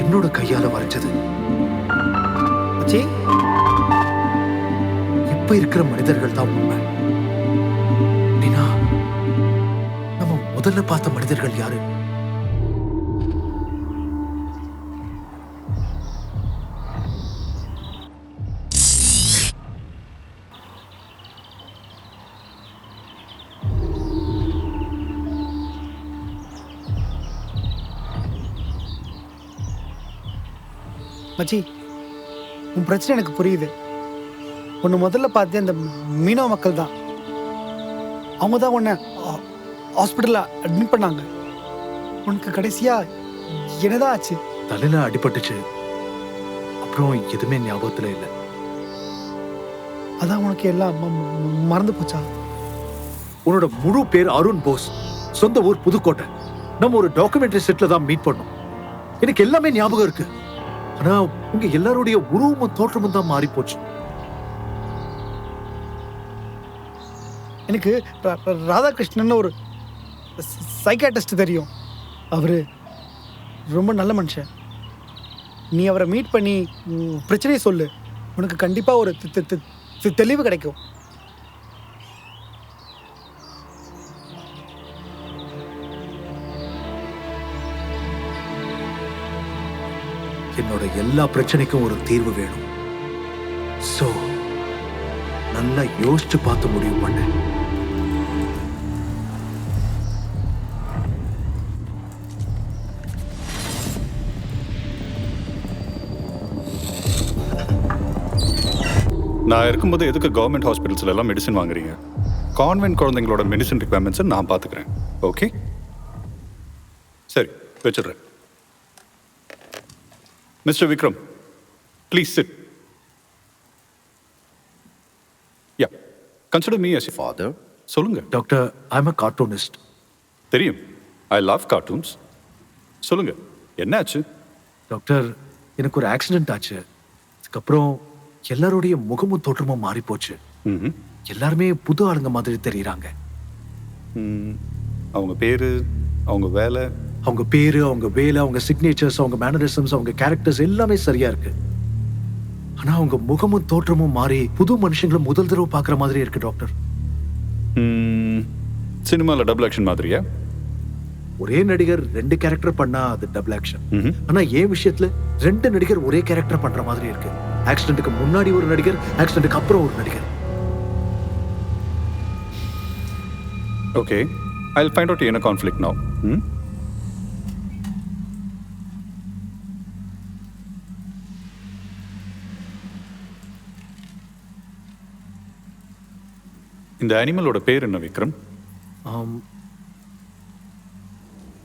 என்னோட கையால வரைஞ்சது இப்ப இருக்கிற மனிதர்கள் தான் உண்மை. அப்படின்னா நம்ம முதல்ல பார்த்த மனிதர்கள் யாரு? மச்சி, உன் பிரச்சனை எனக்கு புரியுது. உன்னை முதல்ல பார்த்து அந்த மீனவ மக்கள் தான். அவங்க தான் உன்னை ஹாஸ்பிட்டலில் அட்மிட் பண்ணாங்க. உனக்கு கடைசியா என்னதான் ஆச்சு? தலையில அடிபட்டுச்சு. அப்புறம் எதுவுமே ஞாபகத்துல இல்லை. அதான் உனக்கு எல்லாம் மறந்து போச்சா? உன்னோட முழு பேர் அருண் போஸ். சொந்த ஊர் புதுக்கோட்டை. நம்ம ஒரு டாக்குமெண்ட்ரி செட்ல தான் மீட் பண்ணோம். எனக்கு எல்லாமே ஞாபகம் இருக்கு. ஆனா உங்க எல்லாருடைய உருவமும் தோற்றமும் தான் மாறி போச்சு. எனக்கு ராதாகிருஷ்ணன் ஒரு சைக்காட்ரிஸ்ட் தெரியும். அவரு ரொம்ப நல்ல மனுஷன். நீ அவரை மீட் பண்ணி பிரச்சனையை சொல்லு. உனக்கு கண்டிப்பா ஒரு தெளிவு கிடைக்கும். என்னோட எல்லா பிரச்சனைக்கும் ஒரு தீர்வு வேணும். சோ நல்லா யோசிச்சு பார்த்து முடிவு பண்ணேன். நான் இருக்கும்போது எதுக்கு கவர்மெண்ட் ஹாஸ்பிட்டல்ஸ்ல எல்லாம் மெடிசன் வாங்குறீங்க? கான்வென்ட் குழந்தைங்களோட மெடிசன் ரிக்வயர்மெண்ட்ஸை நான் பார்த்துக்கிறேன். ஓகே, சரி வச்சிடுறேன். Mister Vikram, please sit. Yeah, consider me as a father. சொல்லுங்க. Doctor, I am a cartoonist. தெரியும், ஐ லவ் கார்ட்டூன்ஸ். சொல்லுங்க, என்ன ஆச்சு? டாக்டர், எனக்கு ஒரு ஆக்சிடென்ட் ஆச்சு. அதுக்கப்புறம் எல்லாருடைய முகமும் தோற்றமும் மாறி போச்சு. எல்லாருமே புது ஆளுங்க மாதிரி தெரியுறாங்க. அவங்க பேரு, அவங்க வேலை, அவங்க வேலை, அவங்க சிக்னேச்சர்ஸ், அவங்க மேனரிசம்ஸ், அவங்க கேரக்டர்ஸ் எல்லாமே சரியா இருக்கு. ஆனா அவங்க முகமும் தோற்றமும் மாறி புது மனுஷங்களை முதல் தடவை பார்க்குற மாதிரி இருக்கு டாக்டர். சினிமாவில் டபுள் ஆக்ஷன் மாதிரியா? ஒரே நடிகர் 2 கேரக்டர் பண்ணா அது டபுள் ஆக்ஷன். ஆனா ஏன் விஷயத்துல 2 நடிகர் ஒரே கேரக்டர் பண்ற மாதிரி இருக்கு. ஆக்சிடென்ட்க்கு முன்னாடி ஒரு நடிகர், ஆக்சிடென்ட்க்கு அப்புறம் ஒரு நடிகர். ஓகே, I'll find out என்ன கான்ஃப்ளிக்ட் now. இந்த அனிமலோட பேர் என்ன விக்ரம்?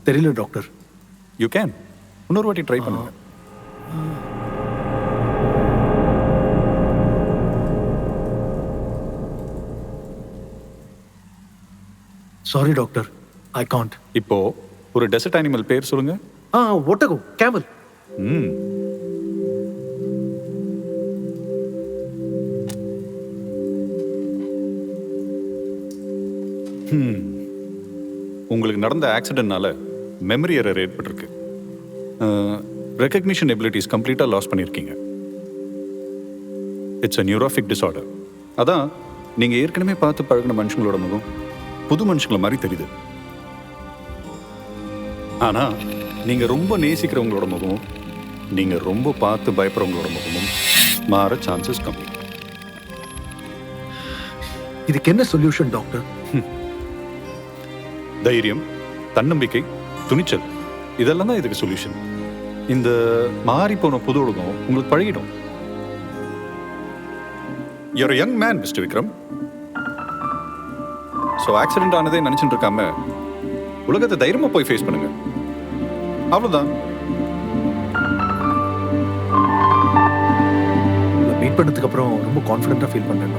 தெரியல டாக்டர். யூ கேன் இன்னொரு வாட்டி ட்ரை பண்ணுங்க. Sorry doctor, I can't. இப்போ ஒரு டெசர்ட் அனிமல் பேர் சொல்லுங்க. ஒட்டகம், கேமல். உங்களுக்கு நடந்த ஆக்சிடென்ட்னால மெமரி எரர் ஏற்பட்டிருக்கு. ரெகக்னிஷன் எபிலிட்டிஸ் கம்ப்ளீட்டாக லாஸ் பண்ணியிருக்கீங்க. It's a neurotic disorder. அதான் நீங்கள் ஏற்கனவே பார்த்து பழகின மனுஷங்களோட முகம் புது மனுஷங்கள மாதிரி தெரியுது. ஆனால் நீங்கள் ரொம்ப நேசிக்கிறவங்களோட முகமும் நீங்கள் ரொம்ப பார்த்து பயப்படுறவங்களோட முகமும் மாற சான்சஸ் கம்மி. இதுக்கு என்ன சொல்யூஷன் டாக்டர்? தைரியம், தன்னம்பிக்கை, துணிச்சல், இதெல்லாம் தான் இதுக்கு சொல்யூஷன். இந்த மாறி போன புது உலகம் உங்களுக்கு பழகிடும். You're a young man, Mr. Vikram. So accident ஆனதே நினைச்சுட்டு இருக்காம உலகத்தை தைரியமா போய் ஃபேஸ் பண்ணுங்க. அவ்வளவுதான். மீட் பண்ணதுக்கு அப்புறம் ரொம்ப கான்ஃபிடென்ட்டா ஃபீல் பண்ணேன்.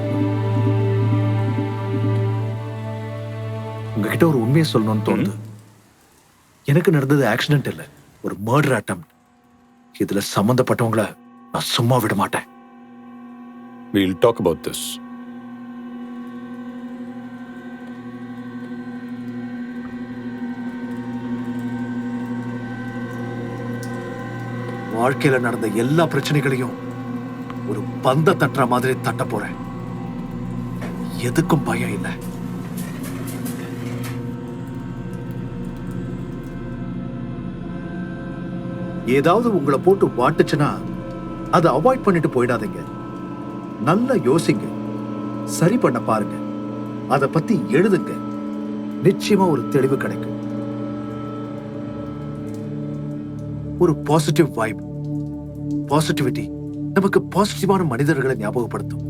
உங்ககிட்ட ஒரு உண்மையை சொல்லணும்னு தோணுது. எனக்கு நடந்தது ஆக்சிடென்ட் இல்லை, ஒரு மர்டர் அட்டெம்ப்ட். இதுல சம்பந்தப்பட்டவங்கள நான் சும்மா விட மாட்டேன். We'll talk about this. வாழ்க்கையில நடந்த எல்லா பிரச்சனைகளையும் ஒரு பந்த தட்டுற மாதிரி தட்ட போறேன். எதுக்கும் பயம் இல்லை. ஏதாவது உங்களை போட்டு வாட்டுச்சுன்னா அதை அவாய்ட் பண்ணிட்டு போயிடாதீங்க. நல்லா யோசிங்க, சரி பண்ண பாருங்க, அதை பத்தி எழுதுங்க. நிச்சயமா ஒரு தெளிவு கிடைக்கும். ஒரு பாசிட்டிவ் வைப், பாசிட்டிவிட்டி நமக்கு பாசிட்டிவான மனிதர்களை ஞாபகப்படுத்தும்.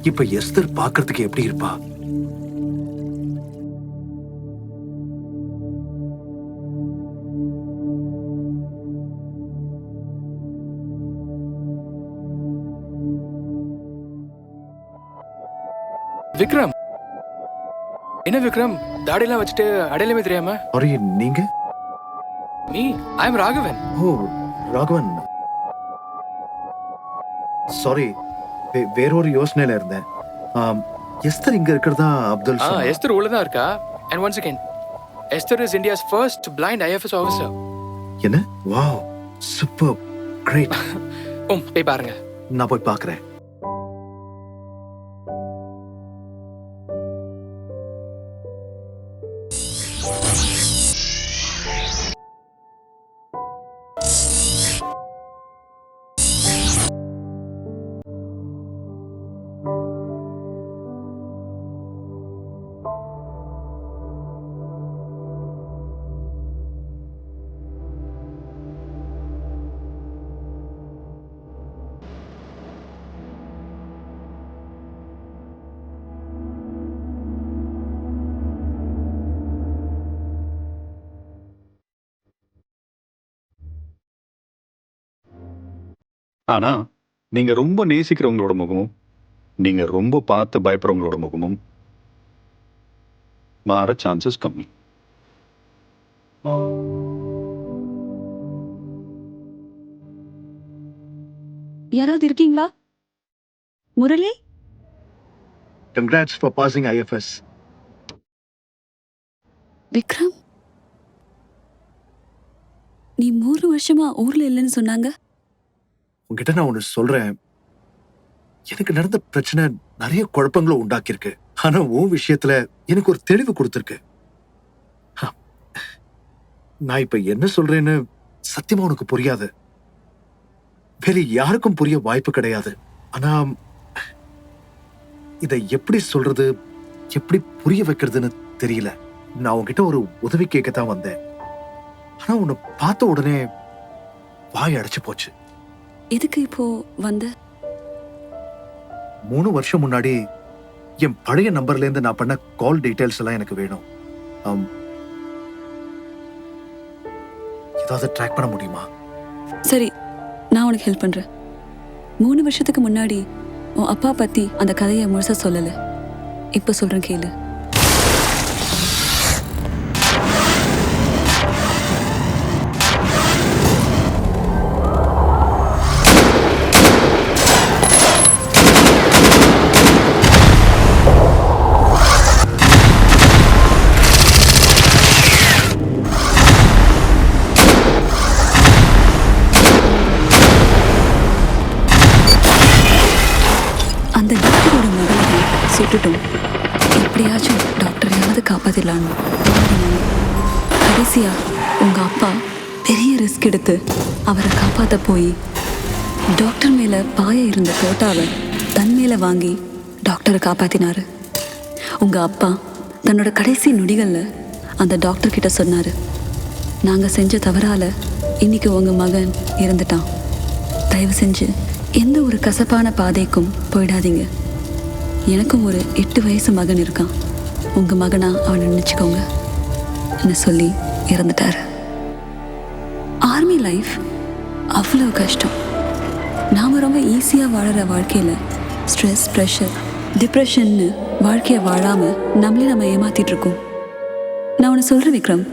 இப்ப எஸ்தர் பார்க்கிறதுக்கு எப்படி இருப்பா? விக்ரம், என்ன விக்ரம் தாடியெல்லாம் வச்சுட்டு அடையாளமே தெரியாம? சாரி, நீங்க? மீ, ஐ அம் ராகவன். ஓ, ராகவன். சாரி, வேறொரு யோசனையில இருந்தேன். எஸ்தர் இங்க இருக்கிறதா அப்துல் சொன்னார். எஸ்தர் உள்ள தான் இருக்கா. And once again, Esther is India's first blind IFS officer. என்ன? Wow, super, great. போய் பாருங்க. நான் போய் பார்க்கறேன். ஆனா நீங்க ரொம்ப நேசிக்கிறவங்களோட முகமும் நீங்க ரொம்ப பார்த்து பயப்படுறவங்களோட முகமும் மாற சான்சஸ் கம்மி. யாராவது இருக்கீங்களா? Murali, Congrats for passing IFS. Vikram, நீ 3 வருஷமா ஊர்ல இல்லைன்னு சொன்னாங்க. உங்ககிட்ட நான் ஒன்று சொல்றேன். எனக்கு நடந்த பிரச்சனை நிறைய குழப்பங்களை உண்டாக்கியிருக்கு. ஆனா உன் விஷயத்துல எனக்கு ஒரு தெளிவு கொடுத்துருக்கு. நான் இப்ப என்ன சொல்றேன்னு சத்தியமா உனக்கு புரியாது. வேற யாருக்கும் புரிய வாய்ப்பு கிடையாது. ஆனா இதை எப்படி சொல்றது, எப்படி புரிய வைக்கிறதுன்னு தெரியல. நான் உன்கிட்ட ஒரு உதவி கேட்கத்தான் வந்தேன். ஆனா உன்னை பார்த்த உடனே வாய் அடைச்சு போச்சு. எதுக்கு இப்போ வந்த? 3 வருஷம் முன்னாடி என் பழைய நம்பர்ல இருந்து நான் பண்ண கால் டீடைல்ஸ் எல்லாம் எனக்கு வேணும். ஏதாவது ட்ராக் பண்ண முடியுமா? சரி, நான் உனக்கு ஹெல்ப் பண்றேன். 3 வருஷத்துக்கு முன்னாடி உன் அப்பா பத்தி அந்த கதையை முழுசா சொல்லல. இப்ப சொல்றேன் கேளு. அந்த டாக்டரோட மகளை சுட்டுட்டோம். எப்படியாச்சும் டாக்டரையாவது காப்பாத்திடலான்னு. கடைசியா உங்க அப்பா பெரிய ரிஸ்க் எடுத்து அவரை காப்பாத்த போய் டாக்டர் மேல பாய இருந்த தோட்டாவை தன் மேல வாங்கி டாக்டரை காப்பாத்தினாரு. உங்க அப்பா தன்னோட கடைசி நொடிகள்ல அந்த டாக்டர் கிட்ட சொன்னாரு, நாங்க செஞ்ச தவறால இன்னைக்கு உங்க மகன் இறந்துட்டான். தயவு செஞ்சு எந்த ஒரு கசப்பான பாதைக்கும் போயிடாதீங்க. எனக்கும் ஒரு 8 வயசு மகன் இருக்கான். உங்க மகனா அவனை நினைச்சுக்கோங்க என்ன சொல்லி இறந்துட்டாரு. ஆர்மி லைஃப் அவ்வளோ கஷ்டம். நாம ரொம்ப ஈஸியா வாழற வாழ்க்கையில ஸ்ட்ரெஸ், ப்ரெஷர், டிப்ரெஷன்னு வாழ்க்கையை வாழாம நம்மளே நம்ம ஏமாத்திட்டு இருக்கோம். நான் உன்னை சொல்றேன் விக்ரம்,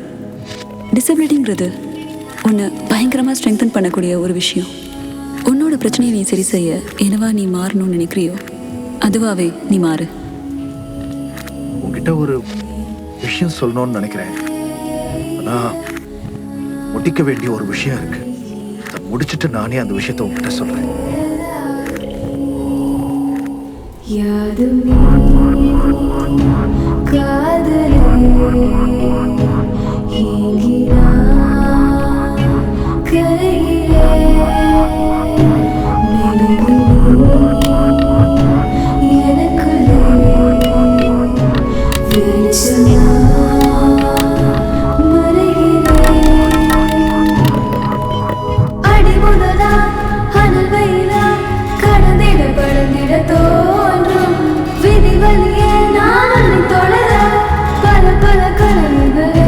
டிசபிலிட்டிங்கிறது உன்னை பயங்கரமா ஸ்ட்ரெங்தன் பண்ணக்கூடிய ஒரு விஷயம். உன்னோட பிரச்சனையை நீ சரி செய்ய என்னவா நீ மாறணும்னு நினைக்கிறியோ அதுவாவே நீ மாறு. உங்ககிட்ட ஒரு விஷயம் சொல்லணும்னு நினைக்கிறேன். ஆனா முடிக்க வேண்டிய ஒரு விஷயம் இருக்கு. அதை முடிச்சுட்டு நானே அந்த விஷயத்தை உங்ககிட்ட சொல்றேன். விதிவலியே நான் தொடர பல பல கனவுகள்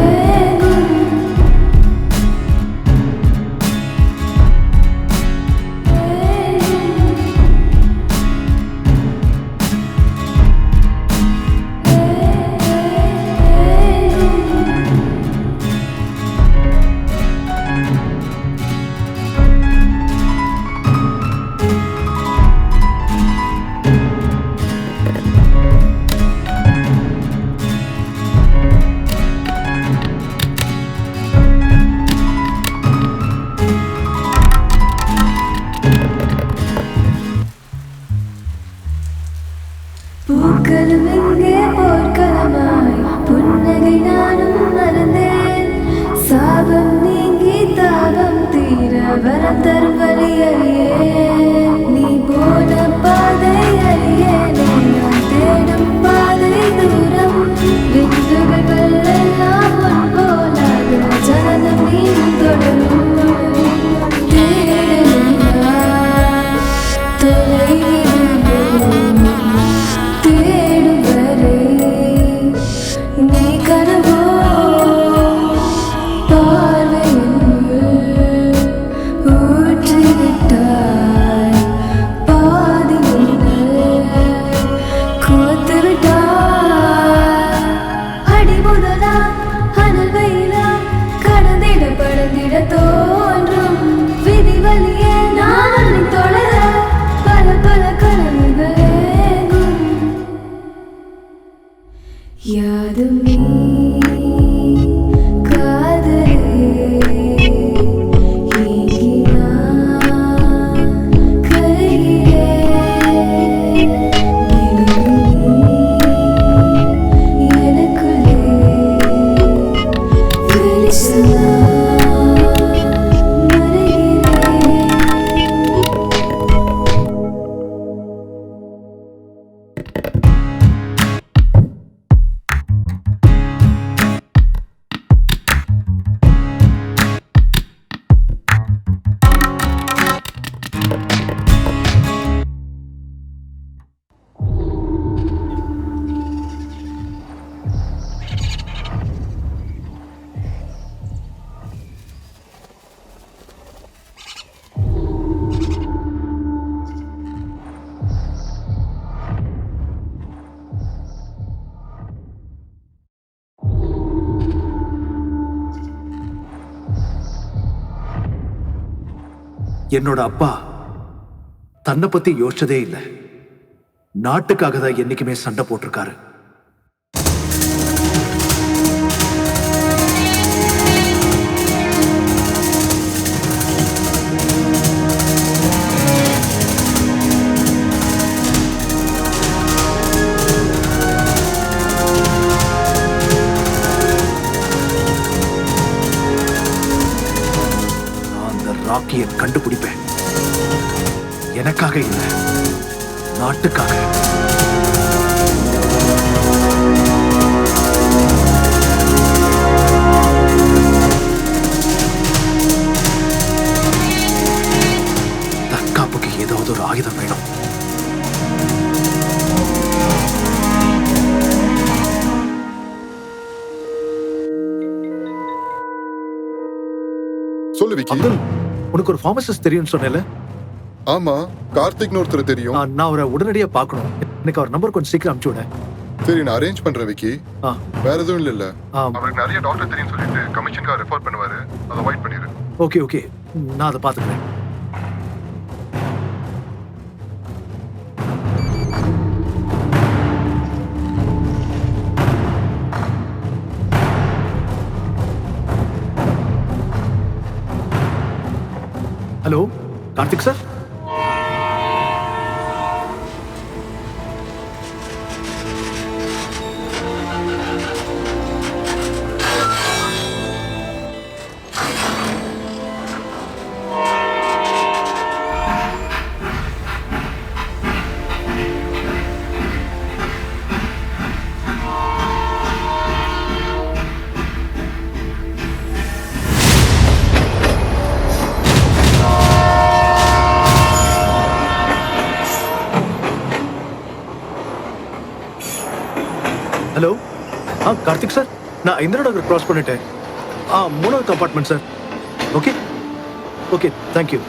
என்னோட அப்பா தன்னை பத்தி யோசிச்சதே இல்லை. நாட்டுக்காக தான் என்னைக்குமே சண்டை போட்டிருக்காரு. நான் அந்த ராக்கியை கண்டுபிடிப்பேன். எனக்காக இல்லை, நாட்டுக்காக. தற்காப்புக்கு ஏதாவது ஒரு ஆயுதம் வேணும். சொல்லு விக்கி. உனக்கு ஒரு ஃபார்மசிஸ்ட் தெரியும்னு சொன்னேன்ல? ஆமா, கார்த்திக்னு ஒருத்தர் தெரியும். நான் அவரை உடனடியா பார்க்கணும். எனக்கு அவர் நம்பர் கொஞ்சம் சீக்கிரம் அனுப்பிச்சு விட. சரி, நான் அரேஞ்ச் பண்றேன் விக்கி. வேற எதுவும் இல்ல. அவருக்கு நிறைய டாக்டர் தெரியும் சொல்லிட்டு கமிஷனுக்காக ரெஃபர் பண்ணுவாரு. அதை அவாய்ட் பண்ணிரு. ஓகே ஓகே, நான் அதை பார்த்துக்கிறேன். Hello Karthik sir. Hello Karthik sir, நான் இந்திரா நகர் கிராஸ் பண்ணிட்டேன். 3வது compartment sir. Okay okay, thank you.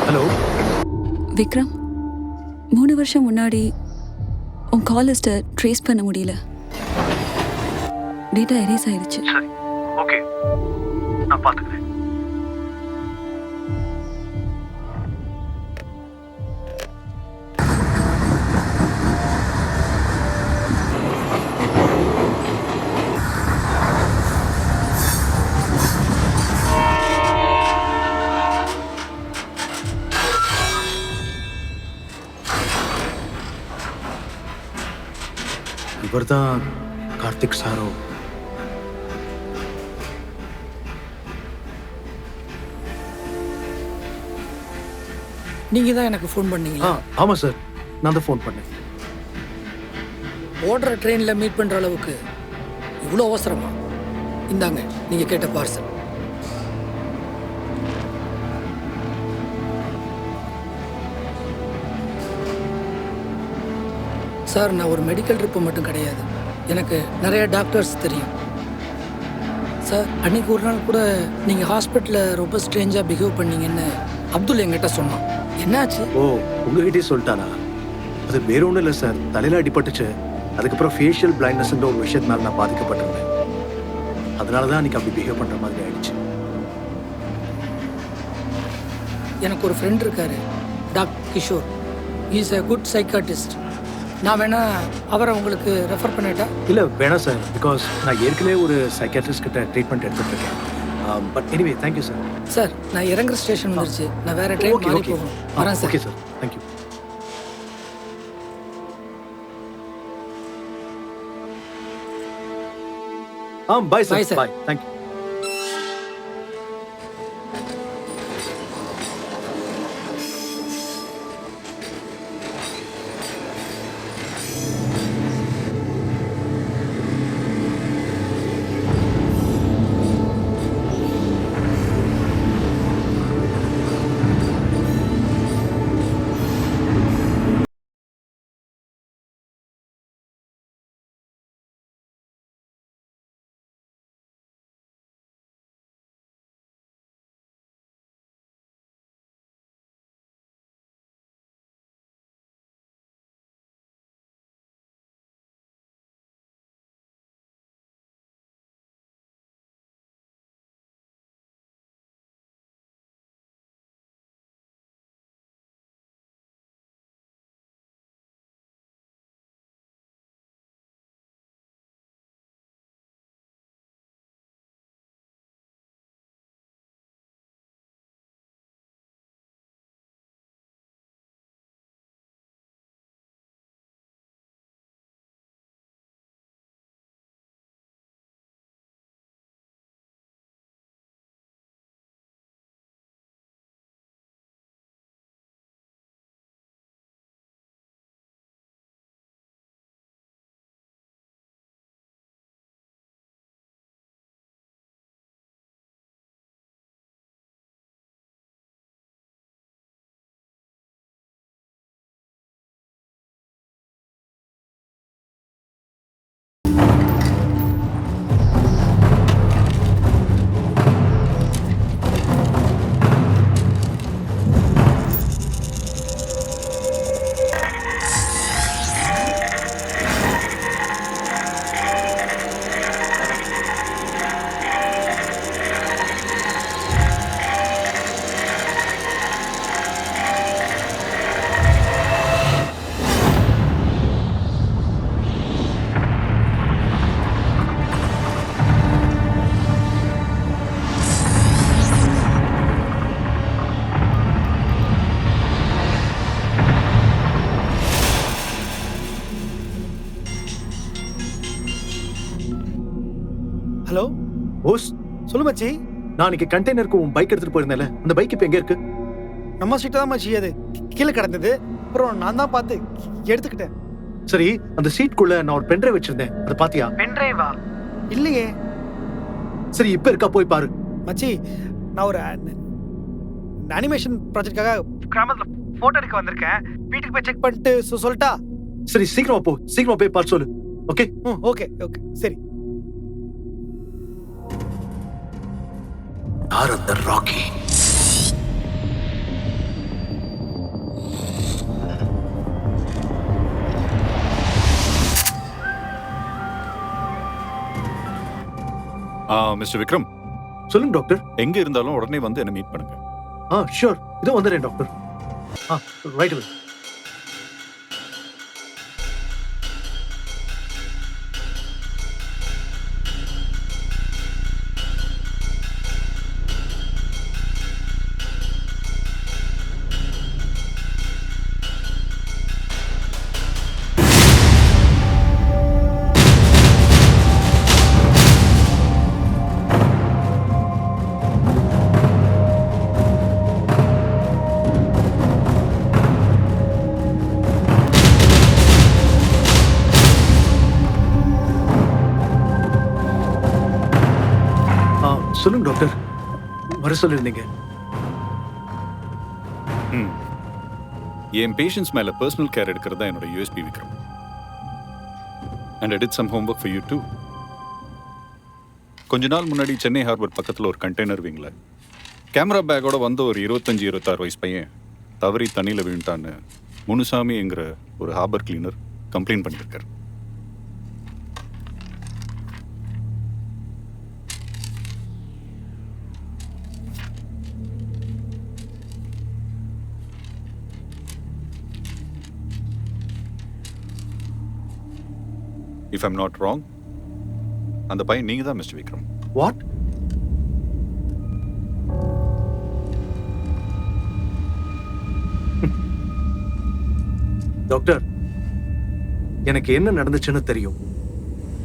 Hello Vikram, 3 வருஷம் முன்னாடி உன் கால் லிஸ்ட்டை ட்ரேஸ் பண்ண முடியல. டேட்டா எரேஸ் ஆயிடுச்சு. சரி, ஓகே, நான் பார்த்துக்கிறேன். இவர்தான் கார்த்திக் சாரோ? நீங்க தான் எனக்கு ஃபோன் பண்ணீங்களா? ஆமா சார், நான் தான் ஃபோன் பண்ணேன். ஓடுற ட்ரெயின்ல மீட் பண்ற அளவுக்கு இவ்வளோ அவசரமா? இந்தாங்க நீங்க கேட்ட பார்சல். சார், நான் ஒரு மெடிக்கல் ட்ரிப்பு மட்டும் கிடையாது, எனக்கு நிறைய டாக்டர்ஸ் தெரியும் சார். அன்னைக்கு ஒரு நாள் கூட நீங்கள் ஹாஸ்பிட்டலில் ரொம்ப ஸ்ட்ரேஞ்சாக பிஹேவ் பண்ணீங்கன்னு அப்துல் என்கிட்ட சொன்னான். என்னாச்சு? ஓ, உங்ககிட்டே சொல்லிட்டானா? அது வேற ஒன்றும் இல்லை சார், தலையில் அடிபட்டுச்சு. அதுக்கப்புறம் ஃபேஷியல் பிளைண்ட்னஸ்ன்ற ஒரு விஷயத்தினால நான் பாதிக்கப்பட்டிருந்தேன். அதனால தான் அன்னைக்கு அப்படி பிஹேவ் பண்ணுற மாதிரி ஆயிடுச்சு. எனக்கு ஒரு ஃப்ரெண்ட் இருக்காரு, doctor Kishore. Is a good psychiatrist. நான் வேணா அவரை உங்களுக்கு ரெஃபர் பண்ணிட்டா? இல்லை வேணாம் சார், பிகாஸ் நான் ஏற்கனவே ஒரு சைக்காட்ரிஸ்ட் கிட்ட ட்ரீட்மெண்ட் எடுத்துட்டு இருக்கேன். But anyway thank you sir. Sir, நான் இறங்குற ஸ்டேஷன் வந்துருச்சு, நான் வேற ட்ரெயின் மாறி போகணும். வரேன் sir. Okay sir, thank you. Bye sir. Bye, thank you. Hello Bose சொல்லு மச்சி. நான் இன்னைக்கு கண்டெய்னருக்கு உன் பைக் எடுத்துட்டு போயிருந்தேன்ல, அந்த பைக் இப்போ எங்க இருக்கு? நம்ம சீட்டை தான் மச்சி, அது கீழே கிடந்தது. அப்புறம் நான் தான் பார்த்து எடுத்துக்கிட்டேன். சரி, அந்த சீட்குள்ள நான் ஒரு பென்ட்ரைவ் வச்சிருந்தேன், அதை பாத்தியா? பென்ட்ரைவா? இல்லையே. சரி, இப்ப இருக்கா? போய் பாரு. மச்சி, நான் ஒரு அனிமேஷன் ப்ராஜெக்ட்காக கிராமத்துல போட்டோ எடுக்க வந்திருக்கேன். வீட்டுக்கு போய் செக் பண்ணிட்டு சொல்லட்டா? சரி, சீக்கிரமா போய் பார்த்து சொல்லு. ஓகே ஓகே ஓகே சரி. யார் அந்த ராக்கி? மிஸ்டர் விக்ரம். சொல்லுங்க டாக்டர். எங்க இருந்தாலும் உடனே வந்து என்ன மீட் பண்ணுங்க. ஷூர். இதோ வந்துடுறேன் டாக்டர். ரைட். சொல்லுங்க டாக்டர், வர சொல்லிருந்தீங்க. என் பேஷண்ட்ஸ் மேல பர்சனல் கேர் எடுக்கிறது தான் என்னோட USP Vikram. And I did some homework for you too. கொஞ்ச நாள் முன்னாடி சென்னை ஹார்பர் பக்கத்தில் ஒரு கண்டெய்னர் விங்கில் கேமரா பேக்கோட வந்த ஒரு 25-26 வயசு பையன் தவறி தண்ணியில் விழுந்தான்னு முனுசாமிங்கிற ஒரு ஹார்பர் கிளீனர் கம்ப்ளைண்ட் பண்ணியிருக்காரு. If I'm not wrong, அந்த பையன் நீங்க தான் மிஸ்டர் விக்ரம். What? டாக்டர், எனக்கு என்ன நடந்துச்சுன்னு தெரியும்.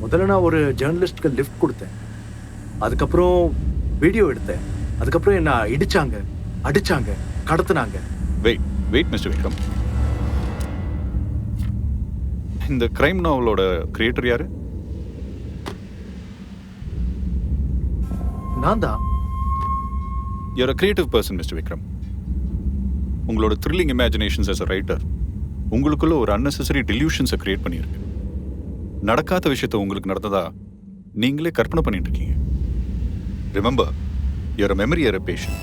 முதல்ல நான் ஒரு ஜேர்னலிஸ்ட்க்கு லிஃப்ட் கொடுத்தேன். அதுக்கப்புறம் வீடியோ எடுத்தேன். அதுக்கப்புறம் என்ன இடிச்சாங்க, அடிச்சாங்க, கடத்துனாங்க. Wait mister Vikram. இந்த கிரைம் நாவலோட கிரியேட்டர் யாரு? நான் தான். You're a creative person, Mr. Vikram. உங்களோட thrilling imaginations as a writer உங்களுக்குள்ள ஒரு unnecessary delusions கிரியேட் பண்ணியிருக்கு. நடக்காத விஷயத்த உங்களுக்கு நடந்ததா நீங்களே கற்பனை பண்ணிட்டு இருக்கீங்க. Remember, you're a memory error patient.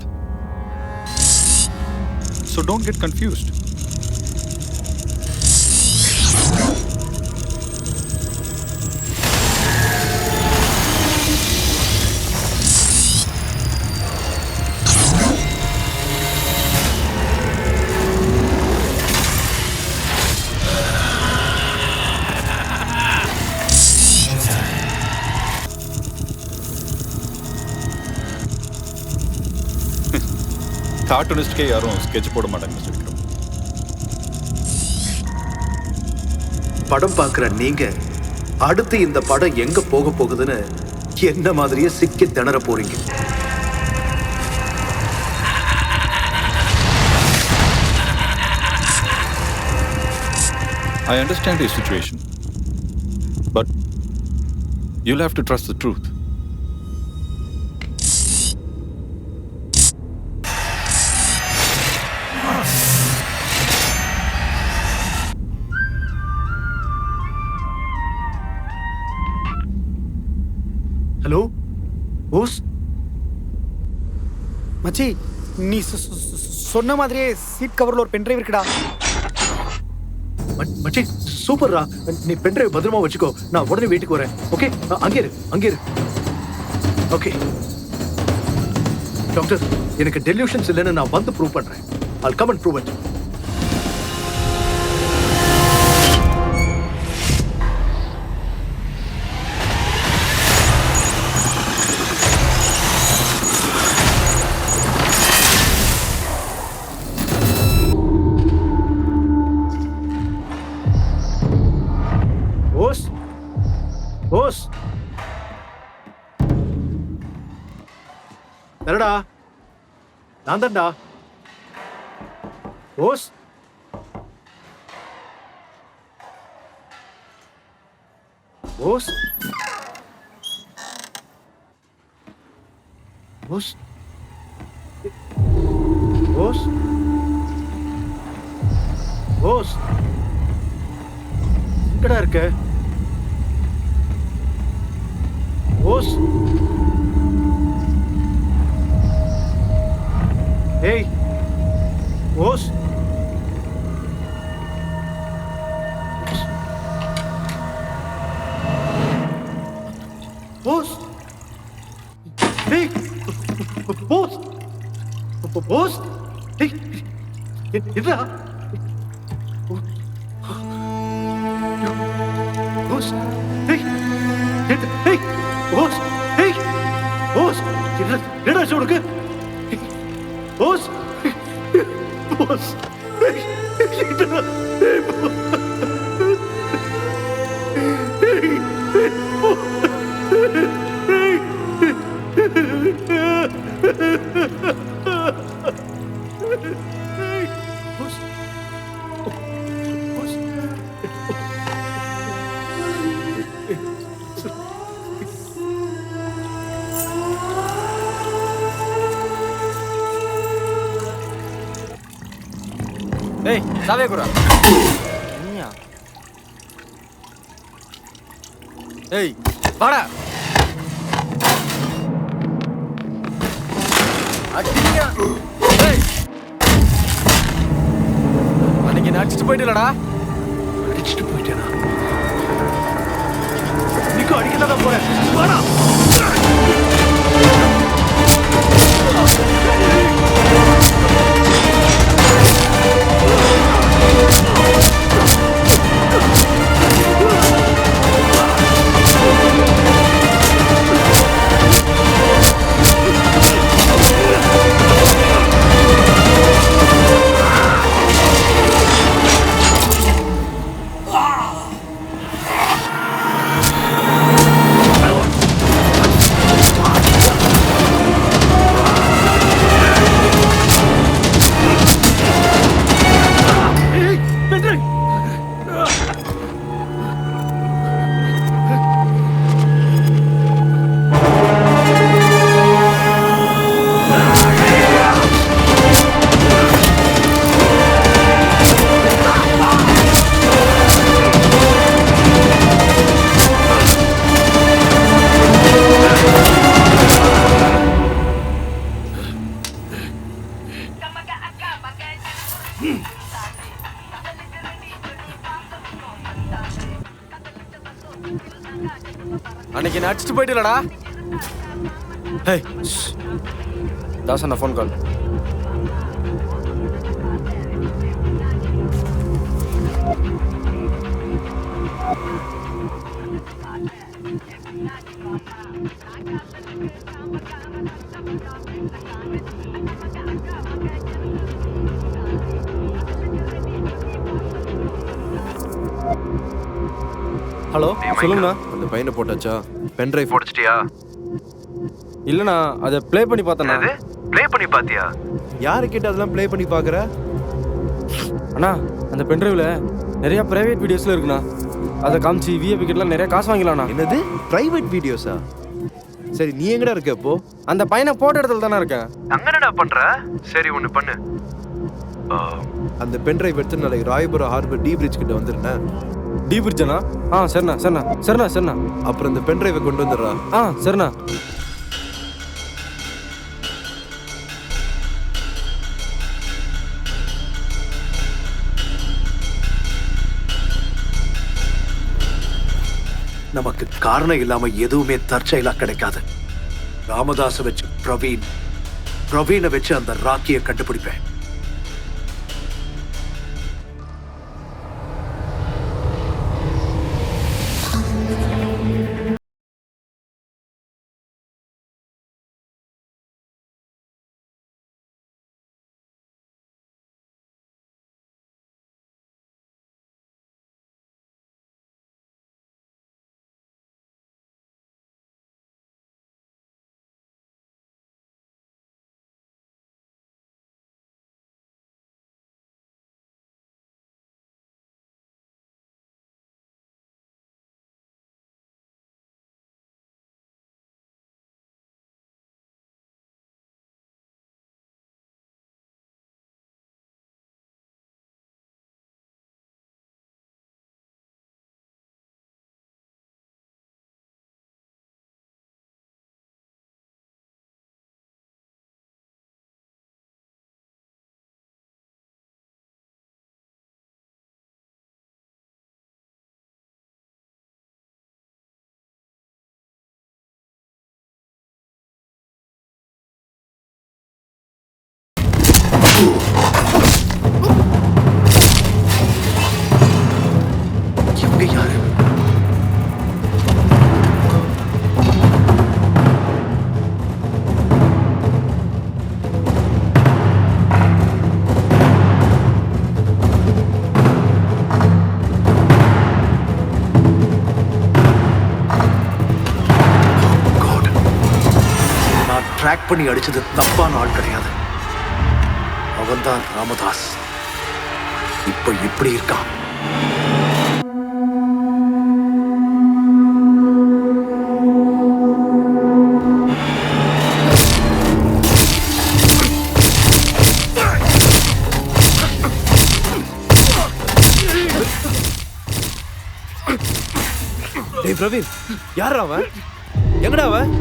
So don't get confused. கார்ட்டூனிஸ்ட்கே யாரும் ஸ்கெட்ச் போட மாட்டாங்க மிஸ்டர் விக்ரம். படம் பார்க்குற நீங்க அடுத்து இந்த படம் எங்க போக போகுதுன்னு என்ன மாதிரியே சிக்கி திணற போறீங்க. I understand your situation, but you'll have to trust the truth. Hello boss. மச்சி, நீ சொன்ன மாதிரியே சீட் கவர்ல ஒரு பென்ட்ரைவ் இருக்குடா. மச்சி சூப்பர்ரா. நீ பென்ட்ரைவ் பத்திரமா வச்சுக்கோ. நான் உடனே வீட்டுக்கு வரேன். ஓகே, அங்கே இரு. ஓகே டாக்டர், எனக்கு டெலியூஷன்ஸ் இல்லைன்னு நான் வந்து ப்ரூவ் பண்றேன். I'll come and prove it. Bose என்னடா நான் தான்டா போஸ். போஸ் போஸ் போஸ் போஸ் எங்கடா இருக்க போஸ்? ஏய் போஸ், போஸ், ஏய் போஸ், போஸ், ஏய் என்னடா போஸ்? ஏய் ஏய் போஸ், ஏய் போஸ், என்னடா உனக்கு? போஸ் போஸ், என்னடா? ஏய் ஏய் சாவே குரா என்னையா? ஏய் வாடா அடிங்க. ஏய் அன்னைக்கு நான் அடிச்சிட்டு போயிட்டலடா. அடிச்சிட்டு போயிட்டேனா? நீக்கு அடிக்கதான் போறேன். வாடா. அன்னைக்கு நான் அடிச்சிட்டு போயிட்டலடா. ஏய் தாசன் ஃபோன் கால். ஹலோ சொல்லுங்கண்ணா. அந்த பையனை போட்டாச்சா? பென் டிரைவ் போட்டுச்சிட்டியா? இல்லைண்ணா அதை ப்ளே பண்ணி பார்த்தேண்ணா. ப்ளே பண்ணி பாத்தியா? யாரு கிட்ட அதெல்லாம் ப்ளே பண்ணி பாக்குற? அண்ணா அந்த பென் டிரைவ்ல நிறைய பிரைவேட் வீடியோஸ்ல இருக்குண்ணா. அதை காமிச்சு விஐபி கிட்டலாம் நிறைய காசு வாங்கிக்கலாம்ண்ணா. என்னது பிரைவேட் வீடியோஸா? சரி நீ எங்கடா இருக்க இப்போ? அந்த பையனை போட்ட இடத்துல தானே இருக்கேன். அங்க என்னடா பண்ற? சரி ஒண்ணு பண்ணு, அந்த பென் டிரைவ் எடுத்து நாளைக்கு ராயபுரம் ஹார்பர் டி பிரிட்ஜ் கிட்ட வந்துருந்தேன். டி பிரிட்ஜனா? சரிண்ணா சரிண்ணா சரிண்ணா சரிண்ணா. அப்புறம் இந்த பென் டிரைவை கொண்டு வந்துடுறா. சரிண்ணா. நமக்கு காரணம் இல்லாம எதுவுமே தற்செயலா கிடைக்காது. ராமதாஸை வச்சு பிரவீனை வச்சு அந்த ராக்கியை கண்டுபிடிப்பேன். பண்ணி அடிச்சது தப்பான ஆள் கிடையாது. அவன்தான் ராமதாஸ். இப்ப இப்படி இருக்கான். பிரவீன், யாரா அவன்? எங்கடா அவன்?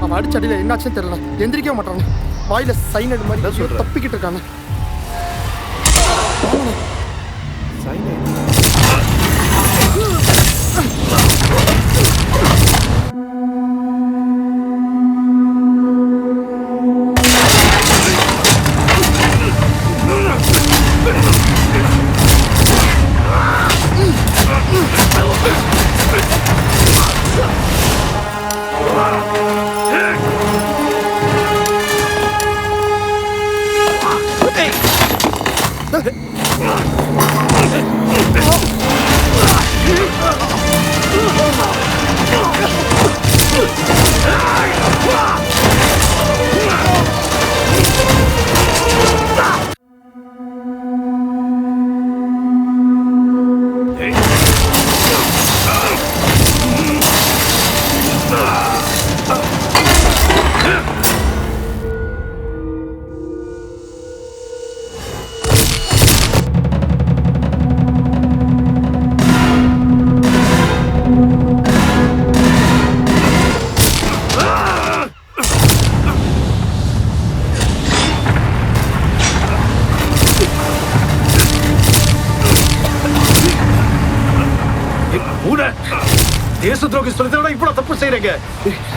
அவன் அடிச்ச அடியில என்னாச்சுன்னு தெரியல. எந்திரிக்க மாட்டாங்க. வாயில சைனட் மாதிரி தப்பிக்கிட்டு இருக்காங்க. தேச துரோகி சொல்றதை விட இவ்வளவு தப்பு செய்யறீங்க.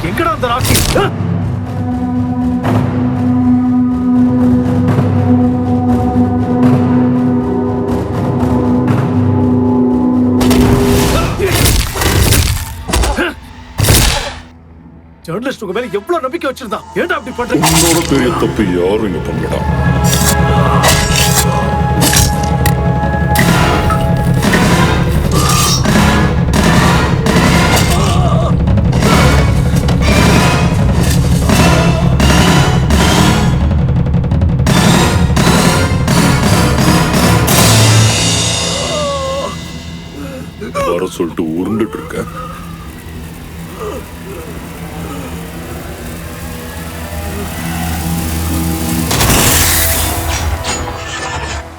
எங்கடா அந்த ராக்கி? ஜேர்னலிஸ்ட் உங்க மேல எவ்வளவு நம்பிக்கை வச்சிருந்தான். ஏன்டா அப்படி பண்றீங்க? உன்னோட பெரிய தப்பு யாரும் இங்க பண்ணலடா. வர சொல்லிட்டு உருண்டுட்டு இருக்க.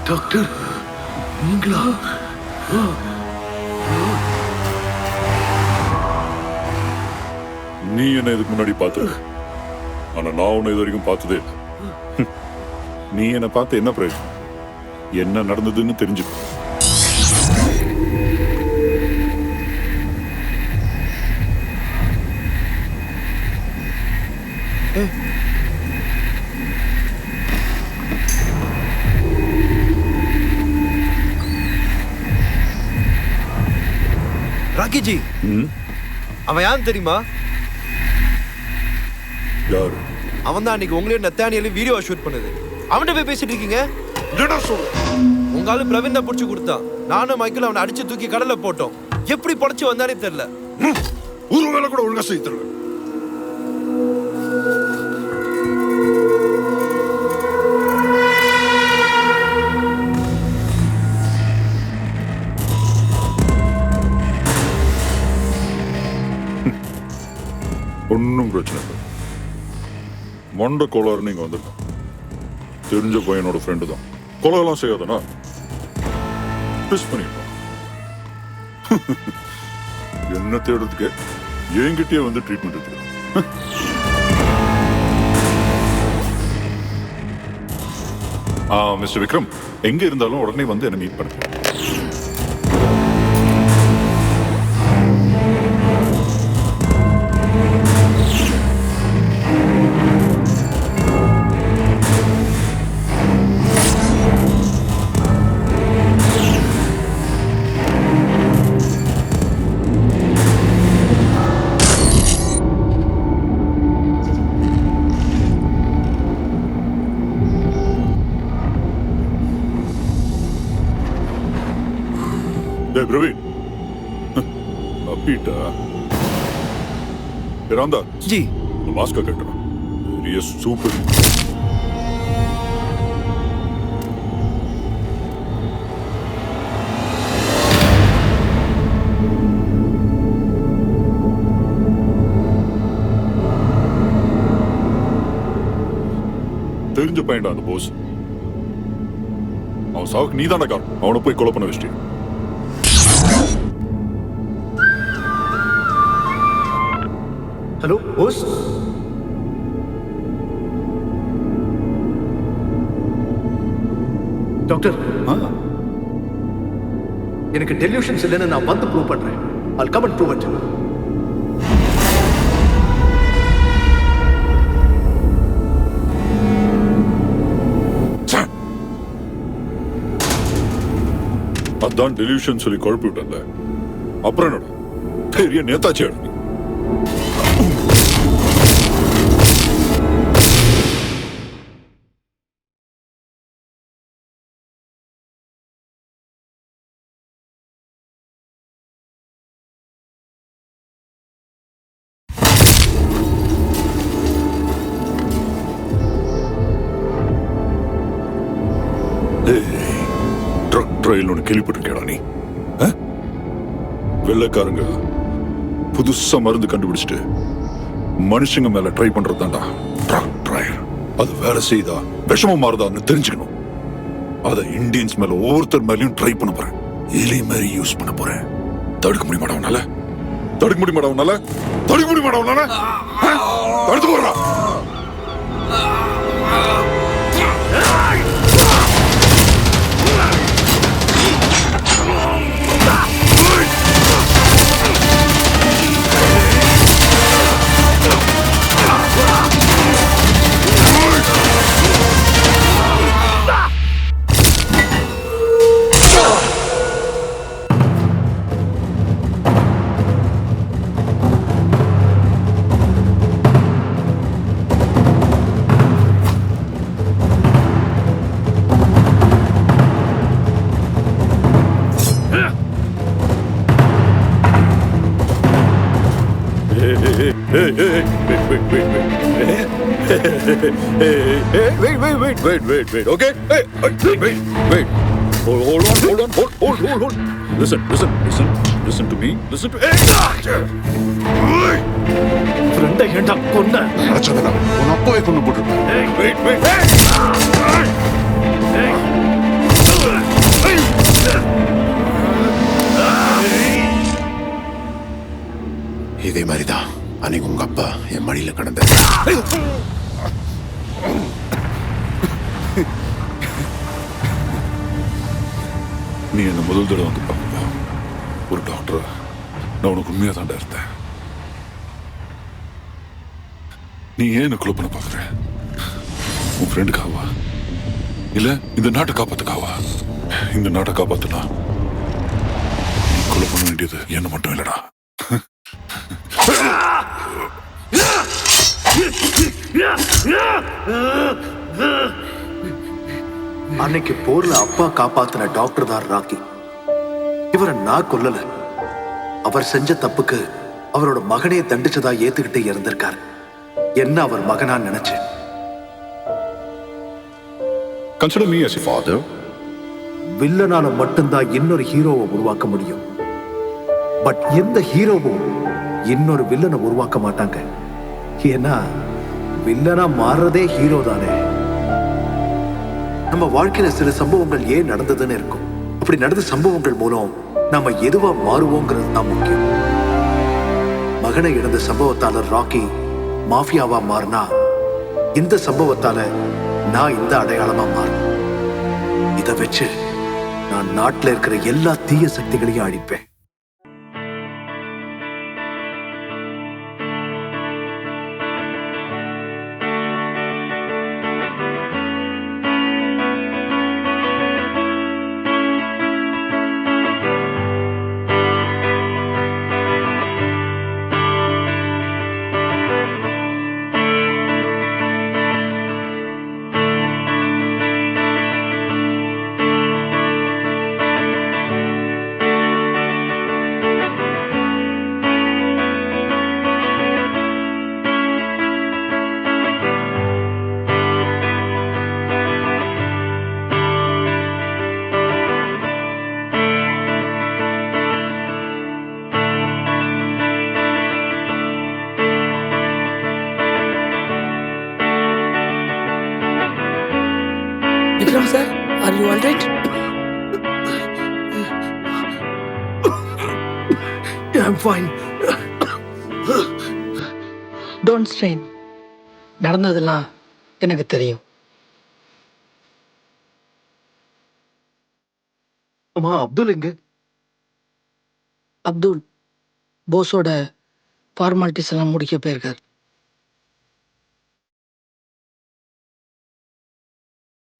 டாக்டர், நீங்களா? நீ என்ன இதுக்கு முன்னாடி பார்த்த, ஆனா நான் உன்னை இது வரைக்கும் பார்த்ததே இல்லை. நீ என்ன பார்த்து என்ன பிரயோஜனம்? என்ன நடந்ததுன்னு தெரிஞ்சுக்கோ. ராக்கி ஜி, அவன் யாருன்னு தெரியுமா? யாரு? அவன் தான் அன்னைக்கு உங்களையும் நத்தானியிலும் வீடியோ ஷூட் பண்ணுது. அவன்கிட்ட போய் பேசிட்டு இருக்கீங்க. உங்க ஆளு பிரவீன் தான் பிடிச்சி கொடுத்தான். நானும் மைக்கிள் அவனை அடிச்சு தூக்கி கடல்ல போட்டோம். எப்படி பொழைச்சு வந்தானே தெரியல. ஒரு வேலை கூட ஒழுங்கா செய்ய தெரியல. ஒன்னும் பிரச்சனை இல்லை. மண்ட கோளாறு நீங்க வந்துருக்கோம். தெரிஞ்ச பையனோட ஃப்ரெண்டு தான். கொலையெல்லாம் செய்யாதனா மிஸ் பண்ணிருப்பான். என்ன தேடுறதுக்கு என்கிட்டயே வந்து ட்ரீட்மெண்ட் எடுத்துக்கலாம். மிஸ்டர் விக்ரம், எங்க இருந்தாலும் உடனே வந்து என்ன மீட் பண்ணுங்க. பிரவீன், அப்பீட்டா ராந்தா ஜி, மாஸ்க கட்டுறேன். பெரிய சூப்பர். தெரிஞ்ச பையன்டா அந்த போஸ். அவன் சாவுக்கு நீ தானே காரணம். அவனை போய் கொலை பண்ண வச்சிட்டீங்க. ஹலோ போஸ். டாக்டர், எனக்கு டெல்யூஷன்ஸ் இல்லைன்னு நான் வந்து ப்ரூவ் பண்றேன். I'll come and prove it. அதான் டெலிவிஷன் சொல்லி குழப்பி விட்டல. அப்புறம் என்னடா பெரிய நேதாச்சி ஆடு. ட்ரக் ட்ரையல் ஒன்று கேள்விப்பட்டிருக்கேடா நீ? வெள்ளைக்காரங்க புதுசா மருந்து கண்டுபிடிச்சிட்டு மனுஷங்க மேல ட்ரை பண்றது தான்டா ட்ரக் ட்ரையல். அது வேலை செய்தா விஷமா மாறுதான்னு தெரிஞ்சுக்கணும். அதை இந்தியன்ஸ் மேல ஒவ்வொருத்தர் மேலயும் ட்ரை பண்ண போறேன். எலி மாதிரி யூஸ் பண்ண போறேன். தடுக்க முடியுமாடா உன்னால? தடுக்க முடியுமாடா உன்னால? தடுக்க முடியுமாடா உன்னால? தடுத்து போறா. Wait. Okay? Wait. Hold on. Listen to me. Listen to. ஃப்ரெண்டை ஏண்டா கொன்ன? அச்சதடா. உன் அப்பாவை கொண்டு போட்டுட்டேன். Wait. இதே மாதிரிதான் அன்னைக்கு உங்க அப்பா என் மடியில கடந்த. நீ என்ன முதல் தடவை வந்து பார்ப்பா. ஒரு டாக்டர் நான் உனக்கு உண்மையா தாண்டா இருந்தேன். நீ ஏன் என்ன கொலை பண்ண பாக்குற? உன் ஃப்ரெண்டுக்காவா இல்ல இந்த நாட்டை காப்பாத்துக்காவா? இந்த நாட்டை காப்பாத்துனா நீ கொலை பண்ண வேண்டியது என்ன மட்டும் இல்லடா. அன்னைக்கு போர்ல அப்பா காப்பாத்தின டாக்டர் தான் ராக்கி. இவரை நான் கொல்லல. அவர் செஞ்ச தப்புக்கு அவரோட மகனே தண்டிச்சதா ஏத்துக்கிட்டு இறந்திருக்காரு. என்ன அவர் மகனா நினைச்சேன். Consider me as a father. வில்லனால மட்டும்தான் இன்னொரு ஹீரோவை உருவாக்க முடியும். பட் எந்த ஹீரோவும் இன்னொரு வில்லனை உருவாக்க மாட்டாங்க. ஏன்னா வில்லனா மாறுறதே ஹீரோ தானே. நம்ம வாழ்க்கையில சில சம்பவங்கள் ஏன் நடந்ததுன்னு இருக்கும். அப்படி நடந்த சம்பவங்கள் மூலம் நம்ம எதுவா மாறுவோங்கிறது தான் முக்கியம். மகனை இழந்த சம்பவத்தால ராக்கி மாஃபியாவா மாறினா, இந்த சம்பவத்தால நான் இந்த அடையாளமா மாறும். இதை வச்சு நான் நாட்டில் இருக்கிற எல்லா தீய சக்திகளையும் அழிப்பேன். All right? I'm fine. Don't strain. நடந்ததெல்லாம் எனக்கு தெரியும். அம்மா, அப்துல் எங்க? அப்துல் போஸோட ஃபார்மாலிட்டிஸ் எல்லாம் முடிக்க போயிருக்கார்.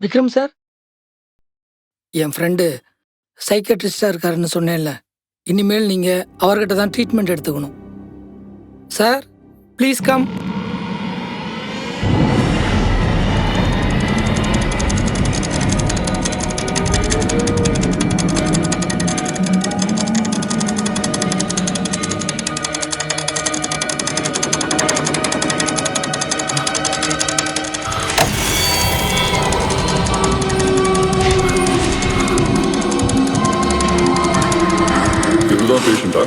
விக்ரம் சார், என் ஃப்ரெண்டு சைக்கட்ரிஸ்டாக இருக்காருன்னு சொன்னேன்ல, இனிமேல் நீங்கள் அவர்கிட்ட தான் ட்ரீட்மெண்ட் எடுத்துக்கணும். Sir please come. இதுதான் பேஷண்டா?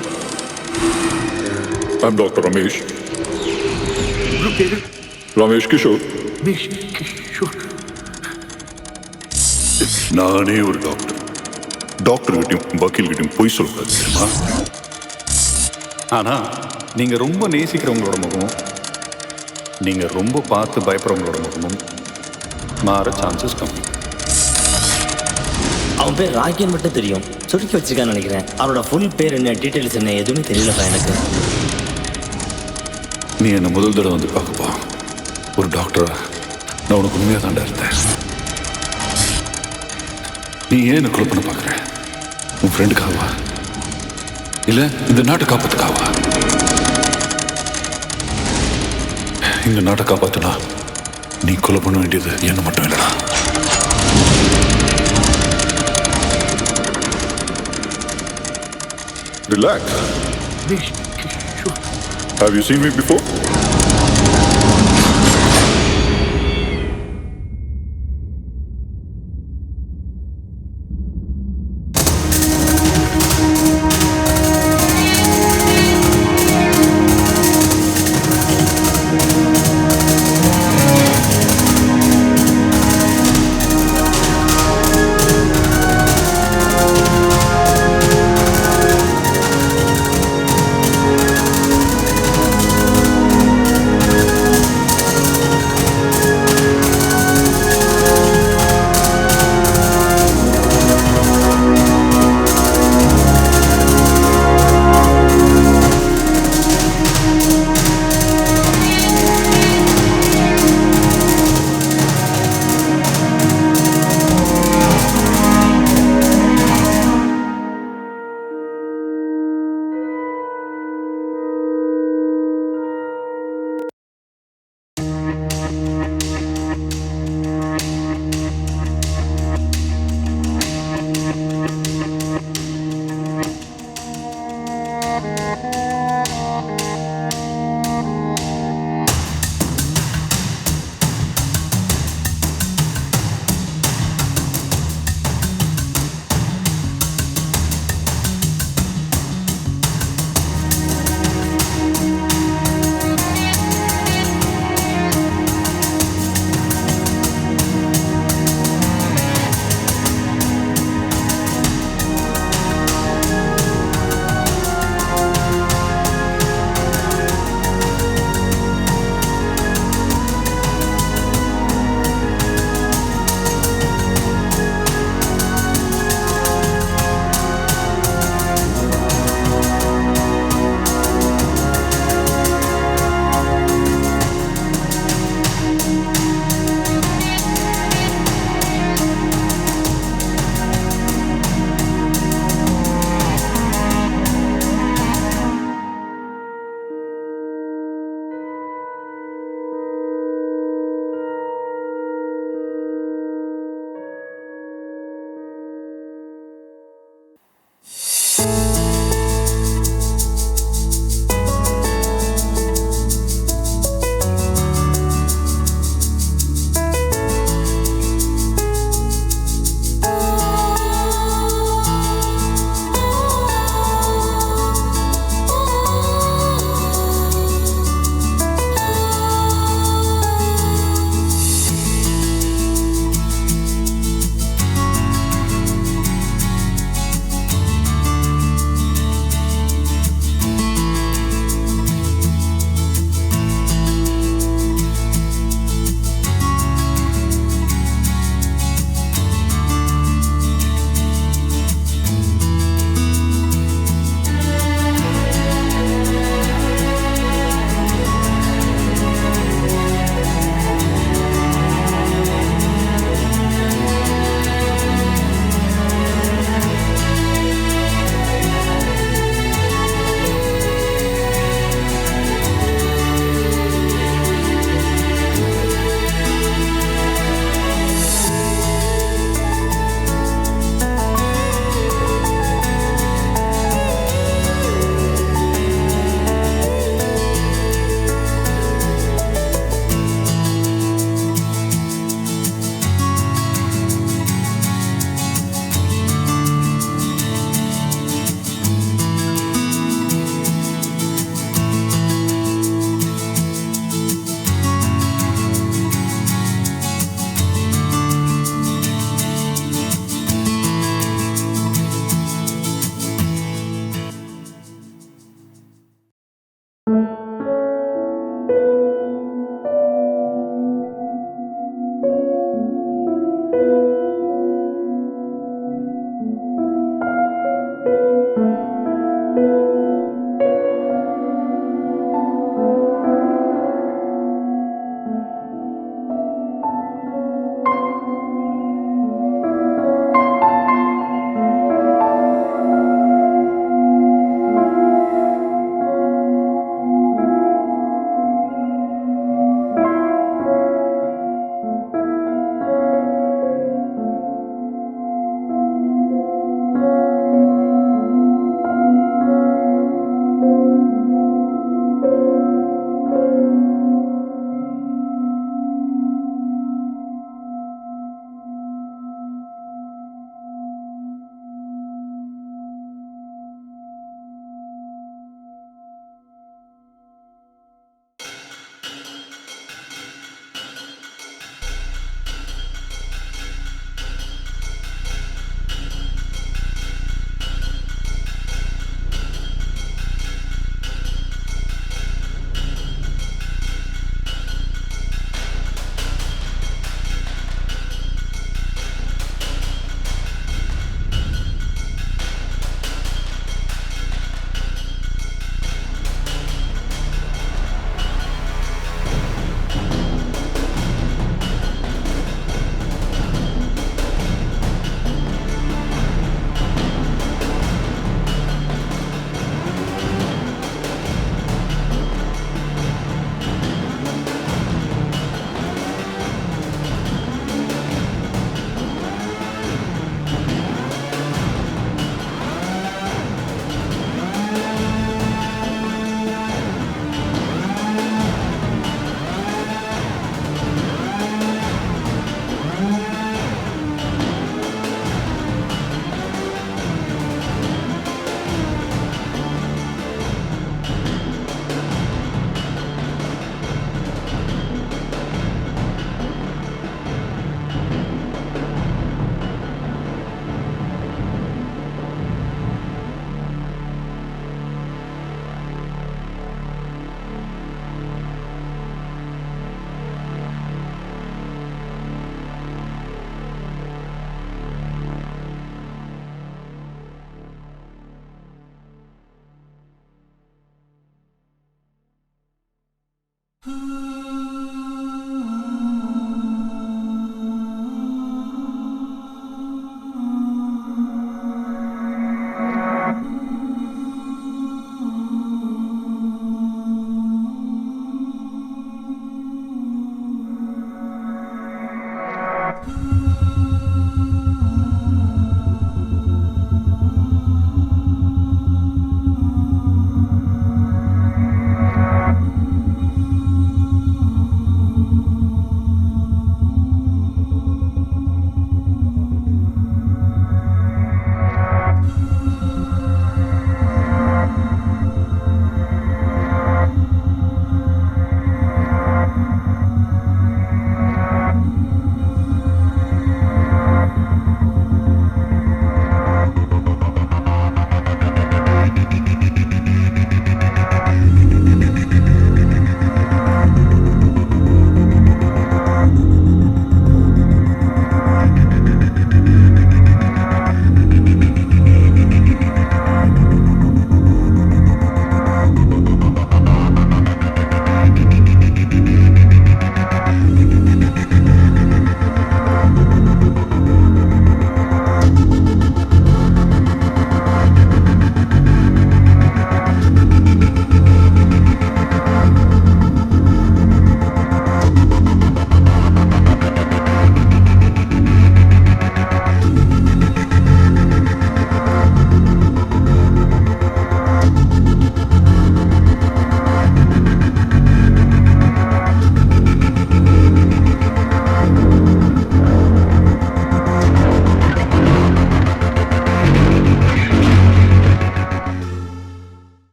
I'm Dr. Ramesh. Ramesh Kishore. நானே ஒரு டாக்டர். டாக்டர் கிட்டையும் வக்கீல் கிட்டையும் பொய் சொல்லக்கூடாது தெரியுமா? ஆனா நீங்க ரொம்ப நேசிக்கிறவங்களோட முகமும் நீங்க ரொம்ப பார்த்து பயப்படுறவங்களோட முகமும் மாற சான்சஸ் கம்மி. அவன் பேர் ராக்கின்னு மட்டும் தெரியும். சுருக்கி வச்சிருக்கான்னு நினைக்கிறேன். அவனோட ஃபுல் பேர் என்ன, டீட்டெயில்ஸ் என்ன, எதுவுமே தெரியலப்பா எனக்கு. நீ என்ன முதல் தடவை வந்து பார்க்கப்பா, ஒரு டாக்டரா நான் உனக்கு உண்மையாக தாண்டா இருந்தேன். நீ ஏன் என்ன கொலை பண்ண பார்க்குற? உன் ஃப்ரெண்டுக்காகவா இல்லை இந்த நாட்டை காப்பாத்துக்காவா? இந்த நாட்டை காப்பாத்துனா நீ கொலை பண்ண வேண்டியது என்ன மட்டும் இல்லைடா. Relax. Have you seen me before?